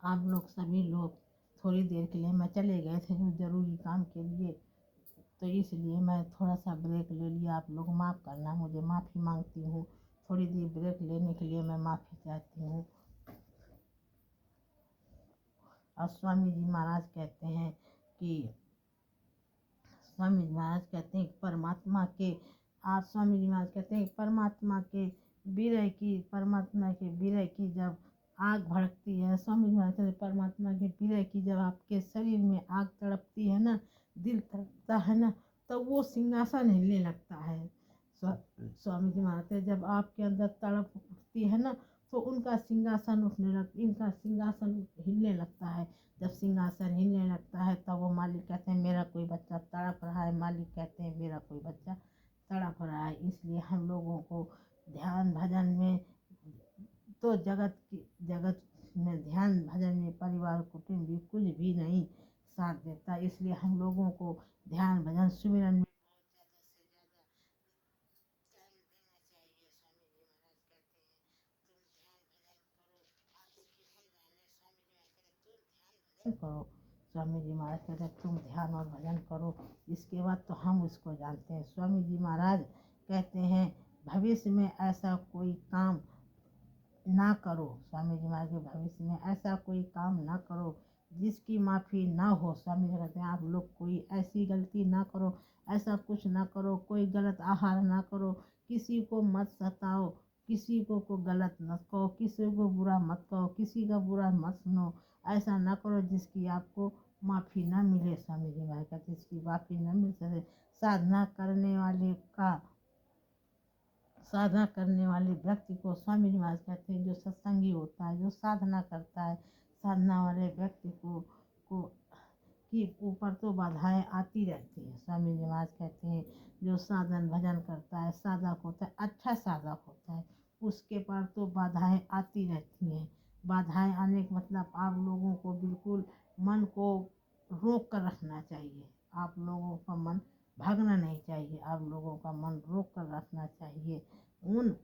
आप लोग सभी लोग थोड़ी देर के लिए, मैं चले गए थे जो ज़रूरी काम के लिए, तो इसलिए मैं थोड़ा सा ब्रेक ले लिया। आप लोग माफ़ करना, मुझे माफ़ी मांगती हूँ। थोड़ी देर ब्रेक लेने के लिए मैं माफ़ी चाहती हूँ। और स्वामी जी महाराज कहते हैं कि स्वामी जी महाराज कहते हैं स्वामी जी महाराज कहते हैं परमात्मा के विरह की जब आग भड़कती है, स्वामी जी महाराज कहते हैं परमात्मा के विरह की जब आपके शरीर में आग तड़पती है ना, दिल तड़पता है ना, तो वो सिंहासन हिलने लगता है। स्वामी जी महाराज कहते हैं जब आपके अंदर तड़प उठती है ना, तो इनका सिंहासन हिलने लगता है। जब सिंहासन हिलने लगता है तब वो मालिक कहते हैं मेरा कोई बच्चा तड़प रहा है, मालिक कहते हैं मेरा कोई बच्चा तड़प रहा है। इसलिए हम लोगों को ध्यान भजन में तो जगत में ध्यान भजन में परिवार कुटुंब भी कुछ भी नहीं साथ देता। इसलिए हम लोगों को ध्यान भजन सुमिरन में करो। स्वामी जी महाराज कहते हैं तुम ध्यान और भजन करो, इसके बाद तो हम उसको जानते हैं। स्वामी जी महाराज कहते हैं भविष्य में ऐसा कोई काम ना करो। स्वामी जी महाराज के भविष्य में ऐसा कोई काम ना करो जिसकी माफ़ी ना हो। स्वामी जी कहते हैं आप लोग कोई ऐसी गलती ना करो, ऐसा कुछ ना करो, कोई गलत आहार ना करो, किसी को मत सताओ, किसी को गलत मत कहो, किसी को बुरा मत कहो, किसी का बुरा मत सुनो। ऐसा ना करो जिसकी आपको माफ़ी ना मिले। स्वामी जी महाराज कहते हैं जिसकी माफ़ी ना मिल सके। साधना करने वाले व्यक्ति को स्वामी जी महाराज कहते हैं जो सत्संगी होता है, जो साधना करता है, साधना वाले व्यक्ति को कि ऊपर तो बाधाएं आती रहती हैं। स्वामी जी महाराज कहते हैं जो साधन भजन करता है, साधक होता है, अच्छा साधक होता है, उसके पर तो बाधाएं आती रहती हैं। बाधाएं आने का मतलब आप लोगों को बिल्कुल मन को रोक कर रखना चाहिए। आप लोगों का मन भागना नहीं चाहिए, आप लोगों का मन रोक कर रखना चाहिए। उन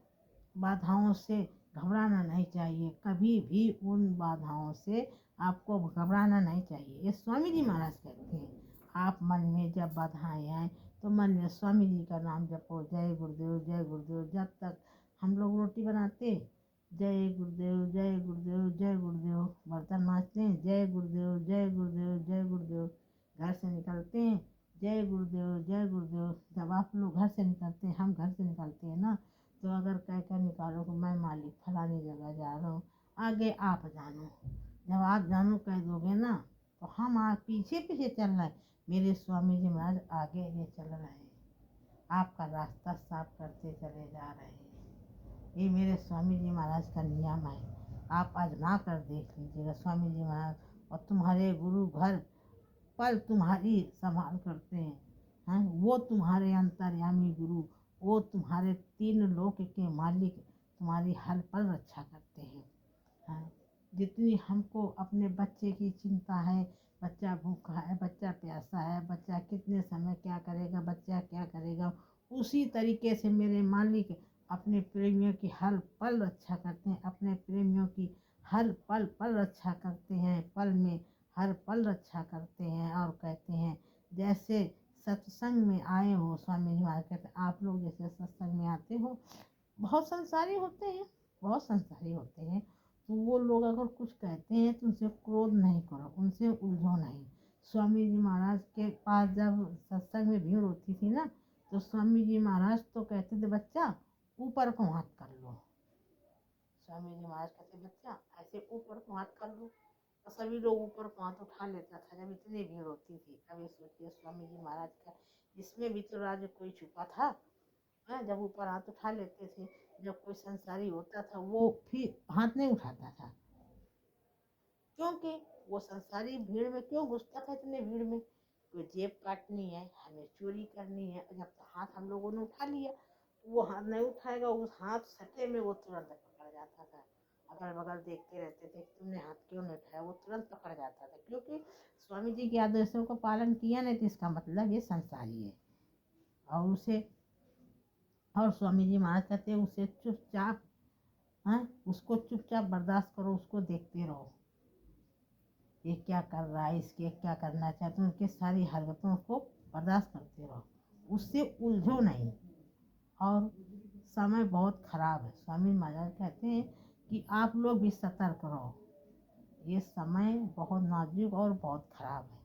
बाधाओं से घबराना नहीं चाहिए, कभी भी उन बाधाओं से आपको घबराना नहीं चाहिए। ये स्वामी जी महाराज कहते हैं। आप मन में जब बाधाएं आए तो मन में स्वामी जी का नाम जपो, जय गुरुदेव जय गुरुदेव। जब तक हम लोग रोटी बनाते जय गुरुदेव जय गुरुदेव जय गुरुदेव, बर्तन मांजते हैं जय गुरुदेव जय गुरुदेव जय गुरुदेव, घर से निकलते हैं जय गुरुदेव जय गुरुदेव। जब आप लोग घर से निकलते हैं, हम घर से निकलते हैं ना, तो अगर कह कर निकालो कि मैं मालिक फलानी जगह जा रहा हूँ, आगे आप जानो। जब आप जानो कह दोगे ना, तो हम आप पीछे पीछे चल रहे हैं, मेरे स्वामी जी महाराज आगे ये चल रहे हैं, आपका रास्ता साफ करते चले जा रहे हैं। ये मेरे स्वामी जी महाराज का नियम है, आप आजमा कर देख लीजिएगा। स्वामी जी महाराज और तुम्हारे गुरु घर पल तुम्हारी संभाल करते हैं, वो तुम्हारे अंतर्यामी गुरु, वो तुम्हारे 3 लोक के मालिक तुम्हारी हर पल रक्षा करते हैं। हाँ, जितनी हमको अपने बच्चे की चिंता है, बच्चा भूखा है, बच्चा प्यासा है, बच्चा कितने समय क्या करेगा, बच्चा क्या करेगा, उसी तरीके से मेरे मालिक अपने प्रेमियों की हर पल रक्षा करते हैं, अपने प्रेमियों की हर पल पल रक्षा करते हैं, पल में हर पल रक्षा करते हैं। और कहते हैं जैसे सत्संग में आए हो, स्वामी जी महाराज कहते हैं आप लोग जैसे सत्संग में आते हो, बहुत संसारी होते हैं, बहुत संसारी होते हैं, तो वो लोग अगर कुछ कहते हैं तो उनसे क्रोध नहीं करो, उनसे उलझो नहीं। स्वामी जी महाराज के पास जब सत्संग में भीड़ होती थी ना, तो स्वामी जी महाराज तो कहते थे बच्चा ऊपर को हाथ कर लो। स्वामी जी महाराज कहते बच्चा ऐसे ऊपर को हाथ कर लो, तो सभी लोग ऊपर को हाथ उठा लेता था जब इतनी भीड़ होती थी। अब ये सोचिए स्वामी जी महाराज का इसमें भी तो राज कोई छुपा था। जब ऊपर हाथ उठा लेते थे, जब कोई संसारी होता था वो फिर हाथ नहीं उठाता था, क्योंकि वो संसारी भीड़ में क्यों घुसता था, इतने भीड़ में कोई जेब काटनी है, हमें चोरी करनी है, जब तो हाथ हम लोगों ने उठा लिया, वो हाथ नहीं उठाएगा, उस हाथ सटे में वो तुरंत पकड़ जाता था। अगल बगल देखते रहते थे तुमने हाथ क्यों नहीं उठाया, वो तुरंत पकड़ जाता था, क्योंकि स्वामी जी के आदेशों का पालन किया नहीं, तो इसका मतलब ये संसारी है। और स्वामी जी महाराज कहते हैं उसे चुपचाप, उसको चुपचाप बर्दाश्त करो, उसको देखते रहो। ये क्या कर रहा है, इसके क्या करना चाहते हो, उनके सारी हरकतों को बर्दाश्त करते रहो, उससे उलझो नहीं। और समय बहुत खराब है, स्वामी महाराज कहते हैं कि आप लोग भी सतर्क रहो, ये समय बहुत नाजुक और बहुत खराब है।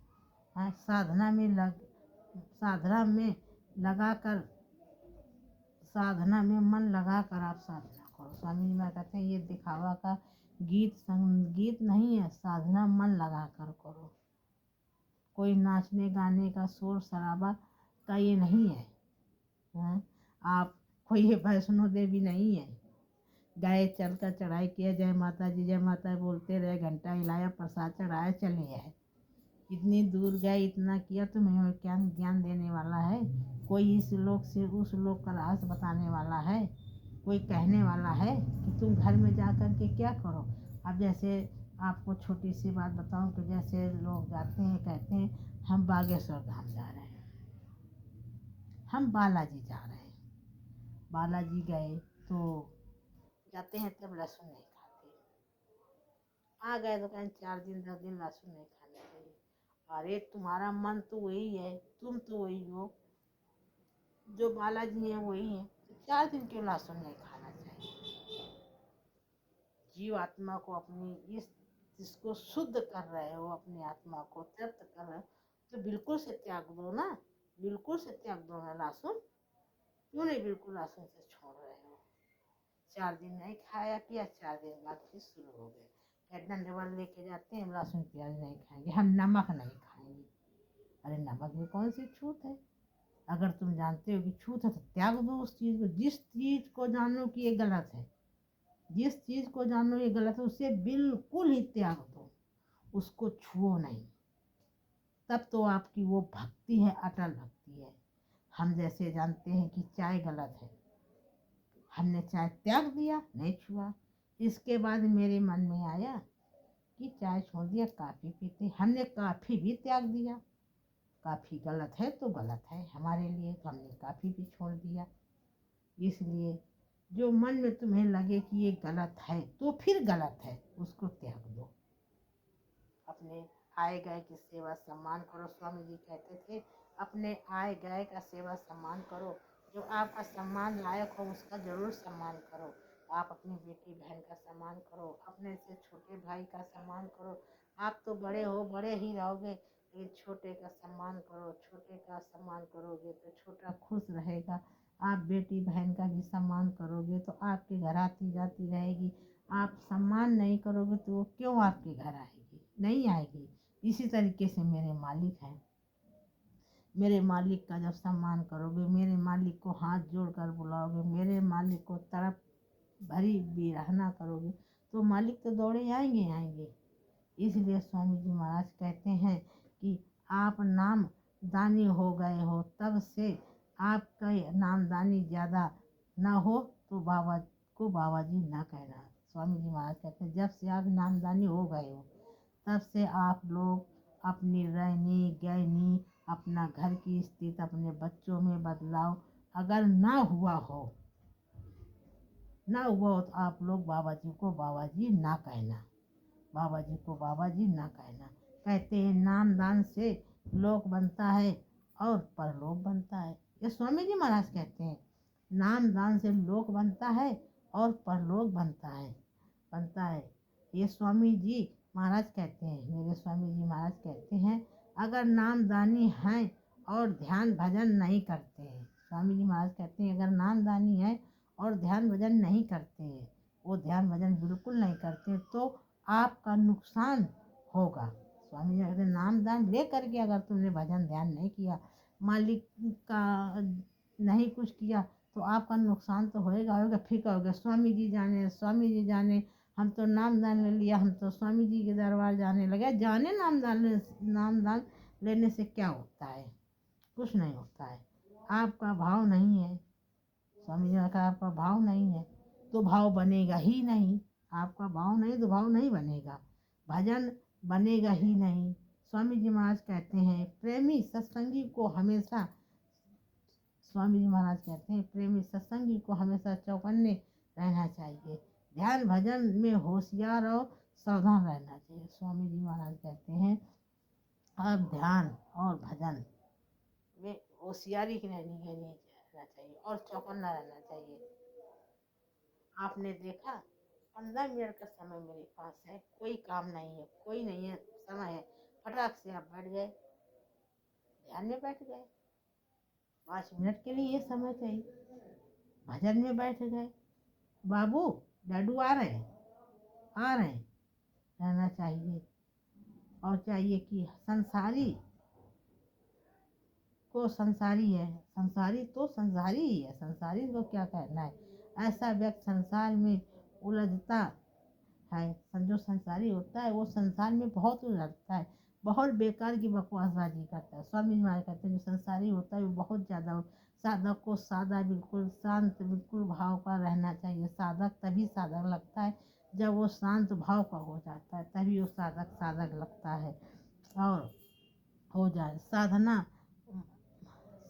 हाँ, साधना में लगा कर साधना में मन लगा कर आप साधना करो। स्वामी जी महाराज कहते हैं ये दिखावा का गीत संगीत नहीं है, साधना मन लगा कर करो। कोई नाचने गाने का शोर शराबा का ये नहीं है। हाँ, आप कोई ये वैष्णो देवी नहीं है, गए चल कर चढ़ाई किया, जय माता जी जय माता बोलते रहे, घंटा हिलाया, प्रसाद चढ़ाया, चले आए। इतनी दूर गए, इतना किया, तुम्हें क्या ज्ञान देने वाला है? कोई इस लोक से उस लोक का रहस्य बताने वाला है? कोई कहने वाला है कि तुम घर में जा कर के क्या करो? अब जैसे आपको छोटी सी बात बताऊं कि जैसे लोग जाते हैं, कहते हैं हम बागेश्वर धाम जा रहे हैं, हम बालाजी जा रहे हैं। बालाजी गए तो जाते हैं तब लहसुन नहीं खाते, आ गए तो कहें 4 दिन 10 दिन लहसुन नहीं खाने चाहिए। अरे तुम्हारा मन तो वही है, तुम तो वही हो, जो बालाजी है वही है, तो 4 दिन क्यों लहसुन नहीं खाना चाहिए? जीव आत्मा को अपनी जिसको शुद्ध कर रहे हो, अपनी आत्मा को तृप्त कर रहे हो, तो बिल्कुल से त्याग दो ना, बिल्कुल से त्याग दो ना लहसुन। क्यों नहीं बिल्कुल लहसुन से छोड़ रहे हो? 4 दिन नहीं खाया किया, 4 दिन बाद फिर शुरू हो गए, डंडे लेके जाते हैं, लहसुन प्याज नहीं खाएंगे, हम नमक नहीं खाएंगे। अरे नमक में कौन सी छूत है? अगर तुम जानते हो कि छूत है तो त्याग दो उस चीज को। जिस चीज को जानो कि ये गलत है, जिस चीज को जानो ये गलत है, उसे बिल्कुल ही त्याग दो, उसको छुओ नहीं। तब तो आपकी वो भक्ति है, अटल भक्ति है। हम जैसे जानते हैं कि चाय गलत है, हमने चाय त्याग दिया, नहीं छुआ। इसके बाद मेरे मन में आया कि चाय छोड़ दिया, कॉफी पीते, हमने कॉफी भी त्याग दिया। कॉफी गलत है तो गलत है हमारे लिए, तो हमने कॉफी भी छोड़ दिया। इसलिए जो मन में तुम्हें लगे कि ये गलत है तो फिर गलत है, उसको त्याग दो। अपने आए गए की सेवा सम्मान करो। स्वामी जी कहते थे अपने आए गए का सेवा सम्मान करो, जो आपका सम्मान लायक हो उसका जरूर सम्मान करो। आप अपनी बेटी बहन का सम्मान करो, अपने से छोटे भाई का सम्मान करो। आप तो बड़े हो, बड़े ही रहोगे, लेकिन छोटे का सम्मान करो। छोटे का सम्मान करोगे तो छोटा खुश रहेगा। आप बेटी बहन का भी सम्मान करोगे तो आपके घर आती जाती रहेगी। आप सम्मान नहीं करोगे तो वो क्यों आपके घर आएगी? नहीं आएगी। इसी तरीके से मेरे मालिक हैं, मेरे मालिक का जब सम्मान करोगे, मेरे मालिक को हाथ जोड़कर बुलाओगे, मेरे मालिक को तड़प भरी भी रहना करोगे, तो मालिक तो दौड़े आएंगे आएंगे। इसलिए स्वामी जी महाराज कहते हैं कि आप नाम दानी हो गए हो, तब से आपका नामदानी ज़्यादा ना हो तो बाबा को बाबा जी ना कहना। स्वामी जी महाराज कहते हैं जब से आप नामदानी हो गए हो, तब से आप लोग अपनी रहनी गहनी, अपना घर की स्थिति, अपने बच्चों में बदलाव अगर ना हुआ हो तो आप लोग बाबा जी को बाबा जी ना कहना, बाबा जी को बाबा जी ना कहना। कहते हैं नामदान से लोक बनता है और परलोक बनता है। ये स्वामी जी महाराज कहते हैं नामदान से लोक बनता है और परलोक बनता है। ये स्वामी जी महाराज कहते हैं, मेरे स्वामी जी महाराज कहते हैं अगर नामदानी हैं और ध्यान भजन नहीं करते हैं, स्वामी जी महाराज कहते हैं अगर नामदानी है और ध्यान भजन नहीं करते हैं, वो ध्यान भजन बिल्कुल नहीं करते तो आपका नुकसान होगा। स्वामी जी कहते हैं नामदान ले करके अगर तुमने भजन ध्यान नहीं किया, मालिक का नहीं कुछ किया, तो आपका नुकसान तो होगा। फिर कहोगे स्वामी जी जाने, स्वामी जी जाने, हम तो नामदान ले लिया, हम तो स्वामी जी के दरबार जाने लगे। जाने नामदान लेने से क्या होता है? कुछ नहीं होता है। आपका भाव नहीं है, स्वामी जी ने कहा आपका भाव नहीं है तो भाव बनेगा ही नहीं। आपका भाव नहीं तो भाव नहीं बनेगा, भजन बनेगा ही नहीं। स्वामी जी महाराज कहते हैं प्रेमी सत्संगी को हमेशा, स्वामी जी महाराज कहते हैं प्रेमी सत्संगी को हमेशा चौकन्ने रहना चाहिए। ध्यान भजन में होशियार रहो सावधान रहना चाहिए। स्वामी जी महाराज कहते हैं अब ध्यान और भजन में होशियारी की रहना चाहिए और चौकन्ना रहना चाहिए। आपने देखा 15 मिनट का समय मेरे पास है, कोई काम नहीं है, कोई नहीं है, समय है, फटाक से आप बैठ गए, ध्यान में बैठ गए। 5 मिनट के लिए ये समय चाहिए, भजन में बैठ गए। बाबू डैडू आ रहे हैं, आ रहे हैं, रहना चाहिए। और चाहिए कि संसारी को संसारी है, संसारी तो संसारी ही है, संसारी को क्या कहना है। ऐसा व्यक्ति संसार में उलझता है, जो संसारी होता है वो संसार में बहुत उलझता है, बहुत बेकार की बकवासबाजी करता है। स्वामी जी महाराज कहते हैं जो संसारी होता है वो बहुत ज़्यादा, साधक को सादा बिल्कुल शांत बिल्कुल भाव का रहना चाहिए। साधक तभी साधक लगता है जब वो शांत भाव का हो जाता है, तभी वो साधक साधक लगता है। और हो जाए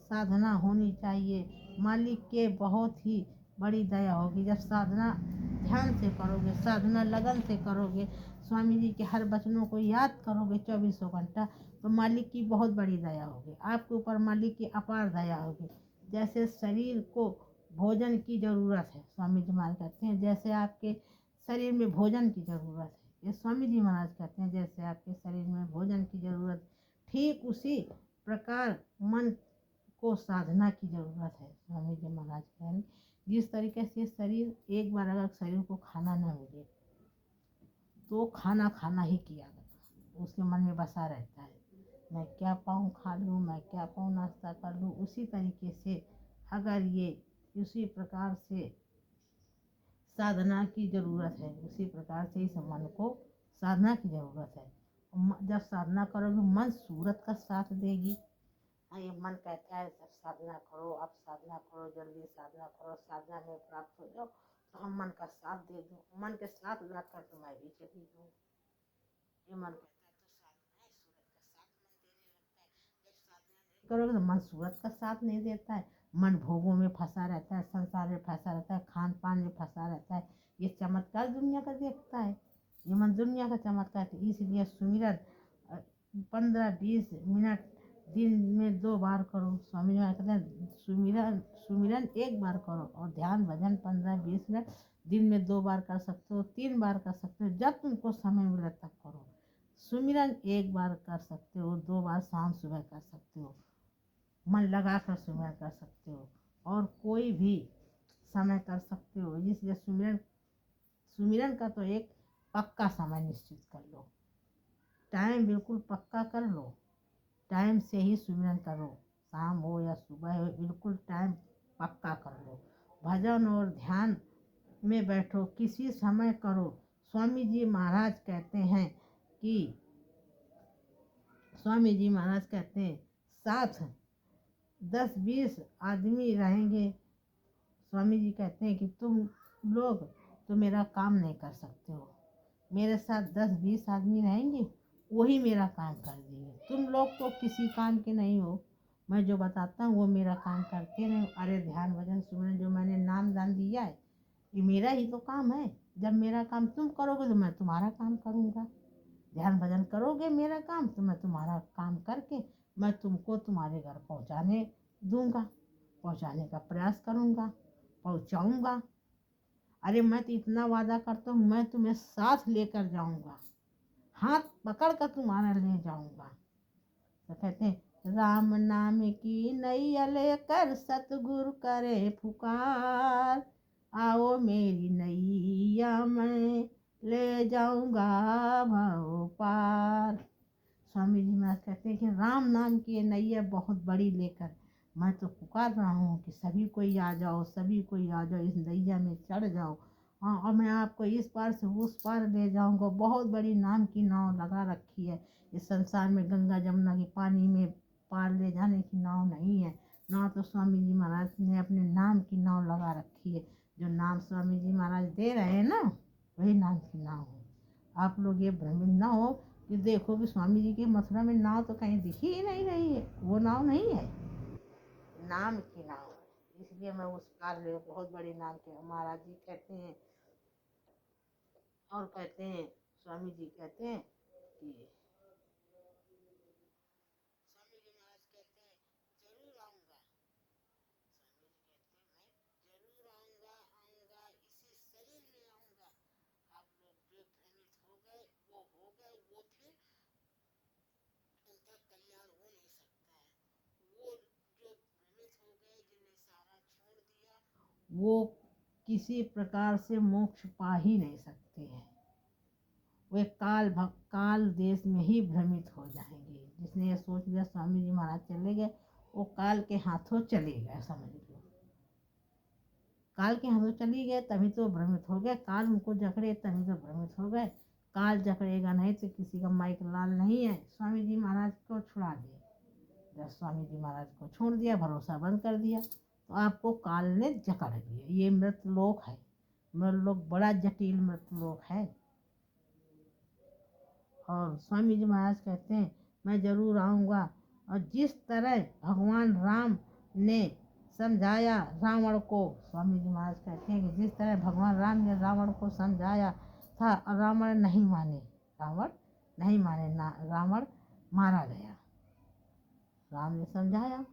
साधना होनी चाहिए। मालिक के बहुत ही बड़ी दया होगी जब साधना ध्यान से करोगे, साधना लगन से करोगे, स्वामी जी के हर वचनों को याद करोगे 24 घंटा, तो मालिक की बहुत बड़ी दया होगी आपके ऊपर, मालिक की अपार दया होगी। जैसे शरीर को भोजन की ज़रूरत है, स्वामी जी महाराज कहते हैं जैसे आपके शरीर में भोजन की ज़रूरत है, ये स्वामी जी महाराज कहते हैं जैसे आपके शरीर में भोजन की ज़रूरत, ठीक उसी प्रकार मन को साधना की ज़रूरत है। स्वामी जी महाराज कहें जिस तरीके से शरीर एक बार अगर शरीर को खाना ना मिले तो खाना खाना ही किया करता, उसके मन में बसा रहता है, मैं क्या पाऊँ खा लूँ, मैं क्या पाऊँ नाश्ता कर लूँ। उसी तरीके से अगर ये उसी प्रकार से साधना की ज़रूरत है, उसी प्रकार से इस मन को साधना की ज़रूरत है। जब साधना करोगे मन सूरत का साथ देगी। ये मन कहता है सब साधना करो, अब साधना करो, जल्दी साधना करो, साधना में प्राप्त हो जाओ, तो हम मन का साथ दे दो, मन के साथ लग कर तो मैं भी चली जाऊँ। ये मन कहता है तो साधना है, सूरत का साथ मन देने लगता है। जब साधना नहीं करोगे तो मन सूरत का साथ नहीं देता है, मन भोगों में फंसा रहता है, संसार में फंसा रहता है, खान पान में फंसा रहता है। ये चमत्कार दुनिया का देखता है, ये मन दुनिया का चमत्कार। इसलिए सुमिरन 15-20 मिनट दिन में 2 बार करो। स्वामी जी कहते हैं सुमिरन 1 बार करो और ध्यान भजन 15-20 मिनट दिन में 2 बार कर सकते हो, 3 बार कर सकते हो, जब तुमको समय मिले तब करो। सुमिरन 1 बार कर सकते हो, 2 बार शाम सुबह कर सकते हो, मन लगा कर सुमिरन कर सकते हो, और कोई भी समय कर सकते हो। इसलिए सुमिरन का तो एक पक्का समय निश्चित कर लो, टाइम बिल्कुल पक्का कर लो, टाइम से ही सुमिरन करो, शाम हो या सुबह हो, बिल्कुल टाइम पक्का कर लो। भजन और ध्यान में बैठो, किसी समय करो। स्वामी जी महाराज कहते हैं कि स्वामी जी महाराज कहते हैं साथ 10-20 आदमी रहेंगे, स्वामी जी कहते हैं कि तुम लोग तो मेरा काम नहीं कर सकते हो, मेरे साथ 10-20 आदमी रहेंगे वही मेरा काम कर देंगे, तुम लोग तो किसी काम के नहीं हो, मैं जो बताता हूँ वो मेरा काम करते नहीं। अरे ध्यान भजन सुमिरन जो मैंने नाम दान दिया है ये मेरा ही तो काम है, जब मेरा काम तुम करोगे तो मैं तुम्हारा काम करूँगा। ध्यान भजन करोगे मेरा काम तो मैं तुम्हारा काम करके मैं तुमको तुम्हारे घर पहुँचाने दूंगा, पहुँचाने का प्रयास करूँगा, पहुँचाऊँगा। अरे मैं तो इतना वादा करता हूँ मैं तुम्हें साथ लेकर जाऊँगा, हाथ पकड़ कर तुम्हारा ले जाऊँगा। तो कहते हैं राम नाम की नैया लेकर सतगुरु करे पुकार, आओ मेरी नैया मैं ले जाऊँगा भव पार। स्वामी जी महाराज कहते हैं कि राम नाम की ये नैया बहुत बड़ी लेकर मैं तो पुकार रहा हूँ कि सभी कोई आ जाओ, सभी कोई आ जाओ, इस नैया में चढ़ जाओ। हाँ, और मैं आपको इस पार से उस पार ले जाऊँगा। बहुत बड़ी नाम की नाव लगा रखी है इस संसार में, गंगा जमुना के पानी में पार ले जाने की नाव नहीं है, नाव तो स्वामी जी महाराज ने अपने नाम की नाव लगा रखी है। जो नाम स्वामी जी महाराज दे रहे हैं ना वही नाम की नाव है। आप लोग ये भ्रमित ना हो कि देखो कि स्वामी जी के मथुरा में नाव तो कहीं दिखी ही नहीं रही है, वो नाव नहीं है, नाम की नाव है। इसलिए मैं उस पार ले, बहुत बड़ी नाम के महाराज जी कहते हैं। और कहते हैं स्वामी जी कहते हैं कि स्वामी जी महाराज कहते हैं जरूर आऊँगा। स्वामी जी कहते हैं मैं जरूर आऊँगा, आऊँगा, इसी शरीर में आऊँगा। आप लोग जो भ्रमित हो गए, वो फिर उनका कल्याण हो नहीं सकता है। वो जो भ्रमित हो गए, जिन्हें सारा छोड़ दिया, वो किसी प्रकार से मोक्ष पा ही नहीं सकते हैं। वे काल देश में ही भ्रमित हो जाएंगे। जिसने ये सोच लिया स्वामी जी महाराज चले गए, वो काल के हाथों चले गए, समझ लो। काल के हाथों चली गए तभी तो भ्रमित हो गए। काल उनको जकड़े तभी तो भ्रमित हो गए। काल जकड़ेगा नहीं तो किसी का माइक लाल नहीं है। स्वामी जी महाराज को छुड़ा दिए। जब स्वामी जी महाराज को छोड़ दिया, भरोसा बंद कर दिया, तो आपको काल ने जकड़ लिया। ये मृतलोक है। मृतलोक बड़ा जटिल मृतलोक है। और स्वामी जी महाराज कहते हैं मैं जरूर आऊँगा। और जिस तरह भगवान राम ने समझाया रावण को, स्वामी जी महाराज कहते हैं कि जिस तरह भगवान राम ने रावण को समझाया था और रावण नहीं माने, रावण मारा गया। राम ने समझाया,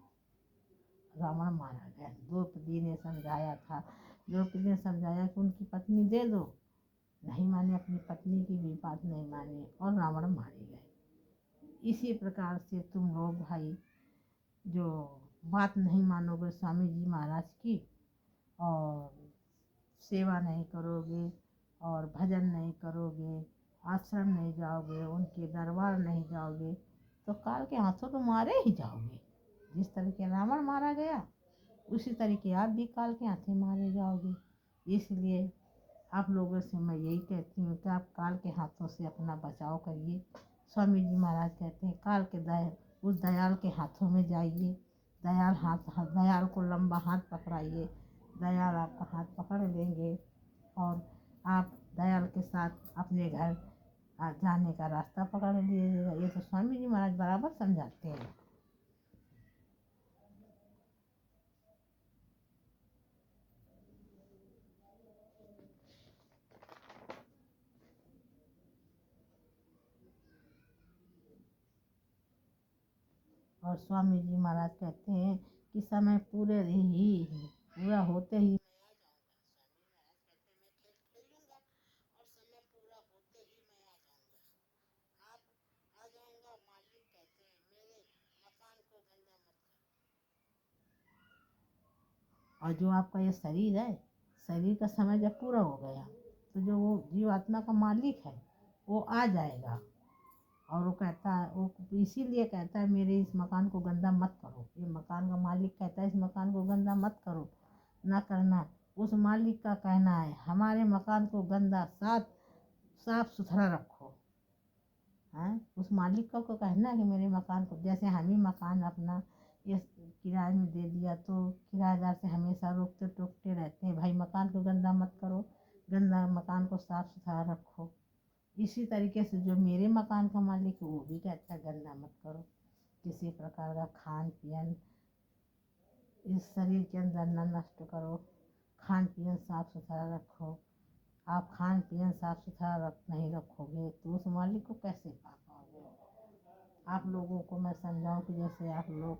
रावण मारा गया। द्रौपदी ने समझाया था, द्रौपदी ने समझाया कि उनकी पत्नी दे दो, नहीं माने, अपनी पत्नी की भी बात नहीं माने और रावण मारे गए। इसी प्रकार से तुम लोग भाई जो बात नहीं मानोगे स्वामी जी महाराज की, और सेवा नहीं करोगे और भजन नहीं करोगे, आश्रम नहीं जाओगे, उनके दरबार नहीं जाओगे, तो काल के हाथों तो मारे ही जाओगे। जिस तरीके रावण मारा गया, उसी तरीके आप भी काल के हाथों मारे जाओगे। इसलिए आप लोगों से मैं यही कहती हूँ कि आप काल के हाथों से अपना बचाव करिए। स्वामी जी महाराज कहते हैं काल के उस दयाल के हाथों में जाइए। दयाल को लंबा हाथ पकड़ाइए। दयाल आपका हाथ पकड़ लेंगे और आप दयाल के साथ अपने घर जाने का रास्ता पकड़ लीजिएगा। ये तो स्वामी जी महाराज बराबर समझाते हैं। और स्वामी जी महाराज कहते हैं कि समय पूरा होते ही मैं आ जाऊंगा। स्वामी महाराज कहते हैं मैं खेल खेलूंगा और समय पूरा होते ही मैं आ जाऊंगा। आप आ जाऊंगा। मालिक कहते हैं मेरे मकान को गंदा मत करो। और जो आपका ये शरीर है, शरीर का समय जब पूरा हो गया तो जो वो जीवात्मा का मालिक है वो आ जाएगा। और वो कहता है, वो इसीलिए कहता है मेरे इस मकान को गंदा मत करो। ये मकान का मालिक कहता है इस मकान को गंदा मत करो, ना करना। उस मालिक का कहना है हमारे मकान को गंदा साफ सुथरा रखो। हैं, उस मालिक का को कहना है कि मेरे मकान को, जैसे हम ही मकान अपना ये किराए में दे दिया तो किराएदार से हमेशा रोकते टोकते रहते हैं, भाई मकान को गंदा मत करो, मकान को साफ सुथरा रखो। इसी तरीके से जो मेरे मकान का मालिक है वो भी कहता है गंदा मत करो। किसी प्रकार का खान पियन इस शरीर के अंदर न नष्ट करो। खान पियन साफ सुथरा रखो। आप खान पियन साफ सुथरा नहीं रखोगे तो उस मालिक को कैसे पा पाओगे। आप लोगों को मैं समझाऊं कि जैसे आप लोग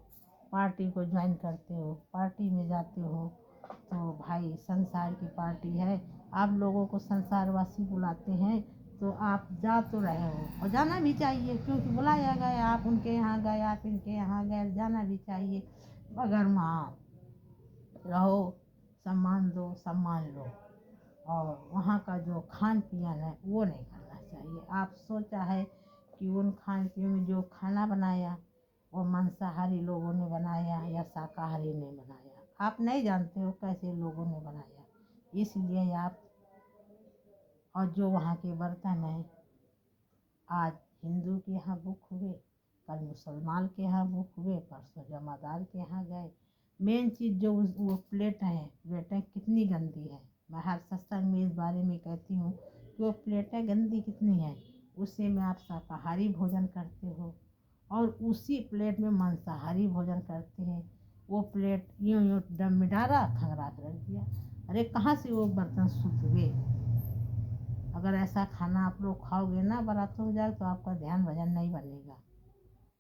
पार्टी को ज्वाइन करते हो, पार्टी में जाते हो, तो भाई संसार की पार्टी है, आप लोगों को संसारवासी बुलाते हैं तो आप जा तो रहे हो और जाना भी चाहिए, क्योंकि बुलाया गया, आप उनके यहाँ गए, आप इनके यहाँ गए, जाना भी चाहिए। मगर वहाँ रहो, सम्मान दो, सम्मान लो, और वहाँ का जो खान पियन है वो नहीं करना चाहिए। आप सोचा है कि उन खान पियन में जो खाना बनाया वो मांसाहारी लोगों ने बनाया या शाकाहारी ने बनाया, आप नहीं जानते हो कैसे लोगों ने बनाया। इसलिए आप, और जो वहाँ के बर्तन हैं, आज हिंदू के यहाँ बुक हुए, कल मुसलमान के यहाँ बुक हुए, परसों जमादार के यहाँ गए। मेन चीज़ जो वो प्लेटें कितनी गंदी है। मैं हर सत्संग में इस बारे में कहती हूँ कि वो प्लेटें गंदी कितनी हैं। उससे में आप शाकाहारी भोजन करते हो और उसी प्लेट में मांसाहारी भोजन करते हैं। वो प्लेट यूँ डम में डाला, खंगरा के रख दिया। अरे कहाँ से वो बर्तन शुद्ध हुए। अगर ऐसा खाना आप लोग खाओगे ना बारातों में जाकर, तो आपका ध्यान भजन नहीं बनेगा,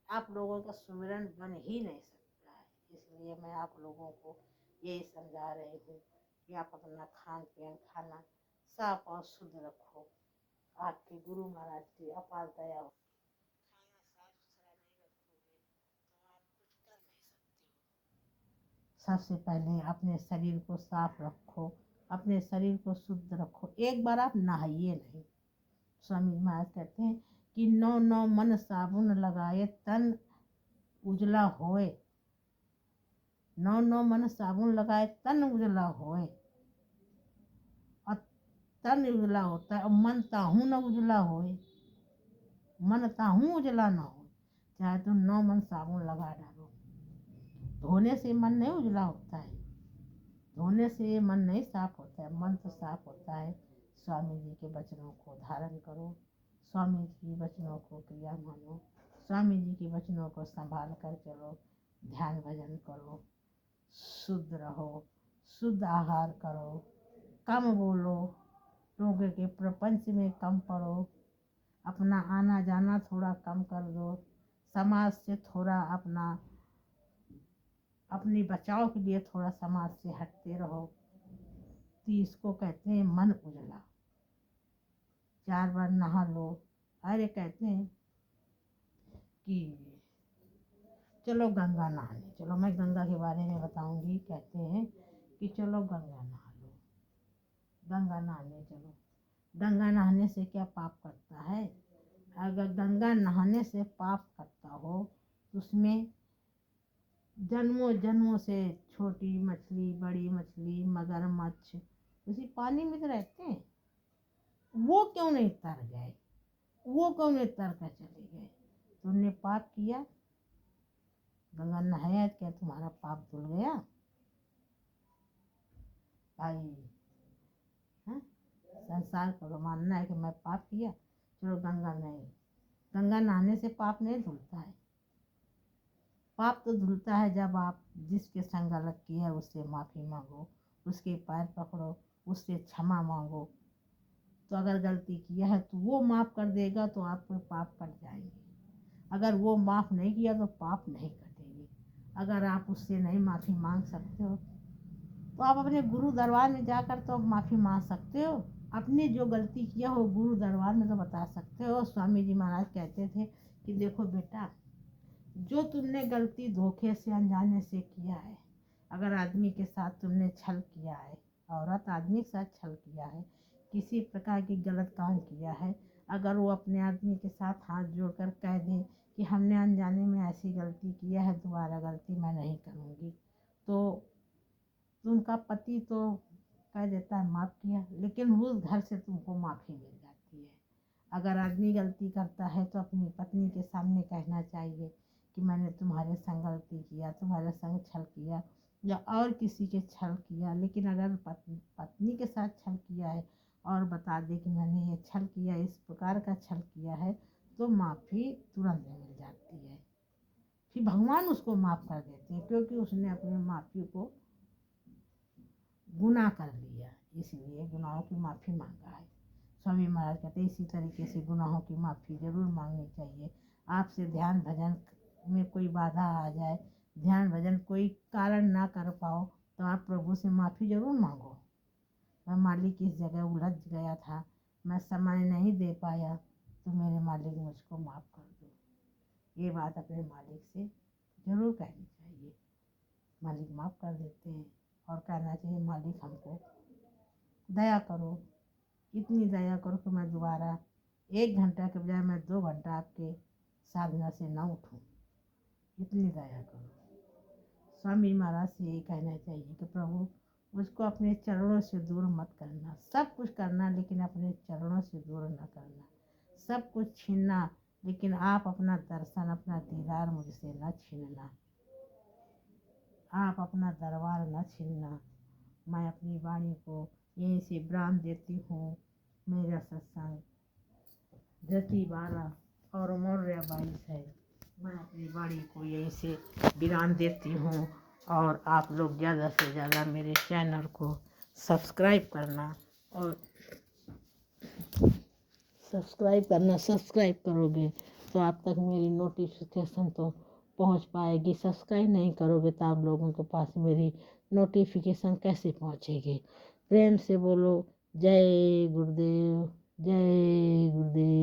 आप लोगों का सुमिरन बन ही नहीं सकता है। इसलिए मैं आप लोगों को यही समझा रही हूँ कि आप अपना खान पीन खाना साफ और शुद्ध रखो। आपके गुरु महाराज की अपार दया हो। खाना साफ सुथरा नहीं रखोगे तो आप कुछ कर नहीं सकते हो। सबसे पहले अपने शरीर को साफ रखो, अपने शरीर को शुद्ध रखो। एक बार आप नहाइए नहीं। स्वामी महाराज कहते हैं कि 9 मन साबुन लगाए तन उजला होए। 9 मन साबुन लगाए तन उजला होए। और तन उजला होता है और मन ताहू न उजला होए। मन ताहू उजला ना हो, चाहे तुम 9 मन साबुन लगा डालो। धोने से मन नहीं उजला होता है, धोने से मन नहीं साफ होता है, मन तो साफ होता है। स्वामी जी के वचनों को धारण करो, स्वामी जी के वचनों को क्रिया मानो, स्वामी जी के वचनों को संभाल कर चलो, ध्यान भजन करो, शुद्ध रहो, शुद्ध आहार करो, कम बोलो, लोगों के प्रपंच में कम पड़ो, अपना आना जाना थोड़ा कम कर दो, समाज से थोड़ा अपनी बचाव के लिए थोड़ा समाज से हटते रहो। तो इसको कहते हैं मन उजला। 4 बार नहा लो। अरे कहते हैं कि चलो गंगा नहाने चलो, मैं गंगा के बारे में बताऊंगी। कहते हैं कि चलो गंगा नहा लो, गंगा नहाने चलो। गंगा नहाने से क्या पाप करता है? अगर गंगा नहाने से पाप करता हो तो उसमें जन्मों जन्मों से छोटी मछली, बड़ी मछली, मगरमच्छ उसी पानी में तो रहते हैं, वो क्यों नहीं तर गए? वो क्यों नहीं तर कर चले गए? तुमने पाप किया, गंगा नहाया, क्या तुम्हारा पाप धुल गया भाई? हाँ, संसार को मानना है कि मैं पाप किया, चलो गंगा नहीं। गंगा नहाने से पाप नहीं धुलता है। पाप तो धुलता है जब आप जिसके संग गलत किया है उससे माफ़ी मांगो, उसके पैर पकड़ो, उससे क्षमा मांगो। तो अगर गलती किया है तो वो माफ़ कर देगा, तो आपके पाप कट जाएंगे। अगर वो माफ़ नहीं किया तो पाप नहीं कटेंगे। अगर आप उससे नहीं माफ़ी मांग सकते हो तो आप अपने गुरु दरबार में जाकर तो माफ़ी मांग सकते हो। अपनी जो गलती किया हो गुरु दरबार में तो बता सकते हो। स्वामी जी महाराज कहते थे कि देखो बेटा, जो तुमने गलती धोखे से अनजाने से किया है, अगर आदमी के साथ तुमने छल किया है, औरत आदमी के साथ छल किया है, किसी प्रकार की गलत काम किया है, अगर वो अपने आदमी के साथ हाथ जोड़कर कह दे कि हमने अनजाने में ऐसी गलती किया है, दोबारा गलती मैं नहीं करूँगी, तो उनका पति तो कह देता है माफ़ किया, लेकिन उस घर से तुमको माफ़ी मिल जाती है। अगर आदमी गलती करता है तो अपनी पत्नी के सामने कहना चाहिए कि मैंने तुम्हारे संग गलती किया, तुम्हारे संग छल किया या और किसी के छल किया। लेकिन अगर पत्नी के साथ छल किया है और बता दे कि मैंने ये छल किया, इस प्रकार का छल किया है, तो माफ़ी तुरंत मिल जाती है। फिर भगवान उसको माफ़ कर देते हैं, क्योंकि उसने अपने माफ़ी को गुनाह कर लिया, इसलिए गुनाहों की माफ़ी मांगा है। स्वामी महाराज कहते हैं इसी तरीके से गुनाहों की माफ़ी जरूर मांगनी चाहिए। आपसे ध्यान भजन में कोई बाधा आ जाए, ध्यान भजन कोई कारण ना कर पाओ, तो आप प्रभु से माफ़ी जरूर मांगो। मैं मालिक इस जगह उलझ गया था, मैं समय नहीं दे पाया, तो मेरे मालिक मुझको माफ़ कर दो। ये बात अपने मालिक से जरूर कहनी चाहिए। मालिक माफ़ कर देते हैं। और कहना चाहिए मालिक हमको दया करो, इतनी दया करो कि मैं दोबारा 1 घंटा के बजाय मैं 2 घंटा आपके साधना से ना उठूं, इतनी दया करो। स्वामी महाराज से यही कहना चाहिए कि प्रभु मुझको अपने चरणों से दूर मत करना। सब कुछ करना लेकिन अपने चरणों से दूर न करना, सब कुछ छीनना लेकिन आप अपना दर्शन, अपना दीदार मुझसे न छीनना, आप अपना दरबार न छीनना। मैं अपनी वाणी को यहीं से विराम देती हूँ। मेरा सत्संग धृति 12 और मौर्य 22 है। मैं अपनी वाणी को यहीं से विराम देती हूँ और आप लोग ज़्यादा से ज़्यादा मेरे चैनल को सब्सक्राइब करना और सब्सक्राइब करना, सब्सक्राइब करोगे तो आप तक मेरी नोटिफिकेशन तो पहुंच पाएगी। सब्सक्राइब नहीं करोगे तो आप लोगों के पास मेरी नोटिफिकेशन कैसे पहुंचेगी। प्रेम से बोलो जय गुरुदेव, जय गुरुदेव।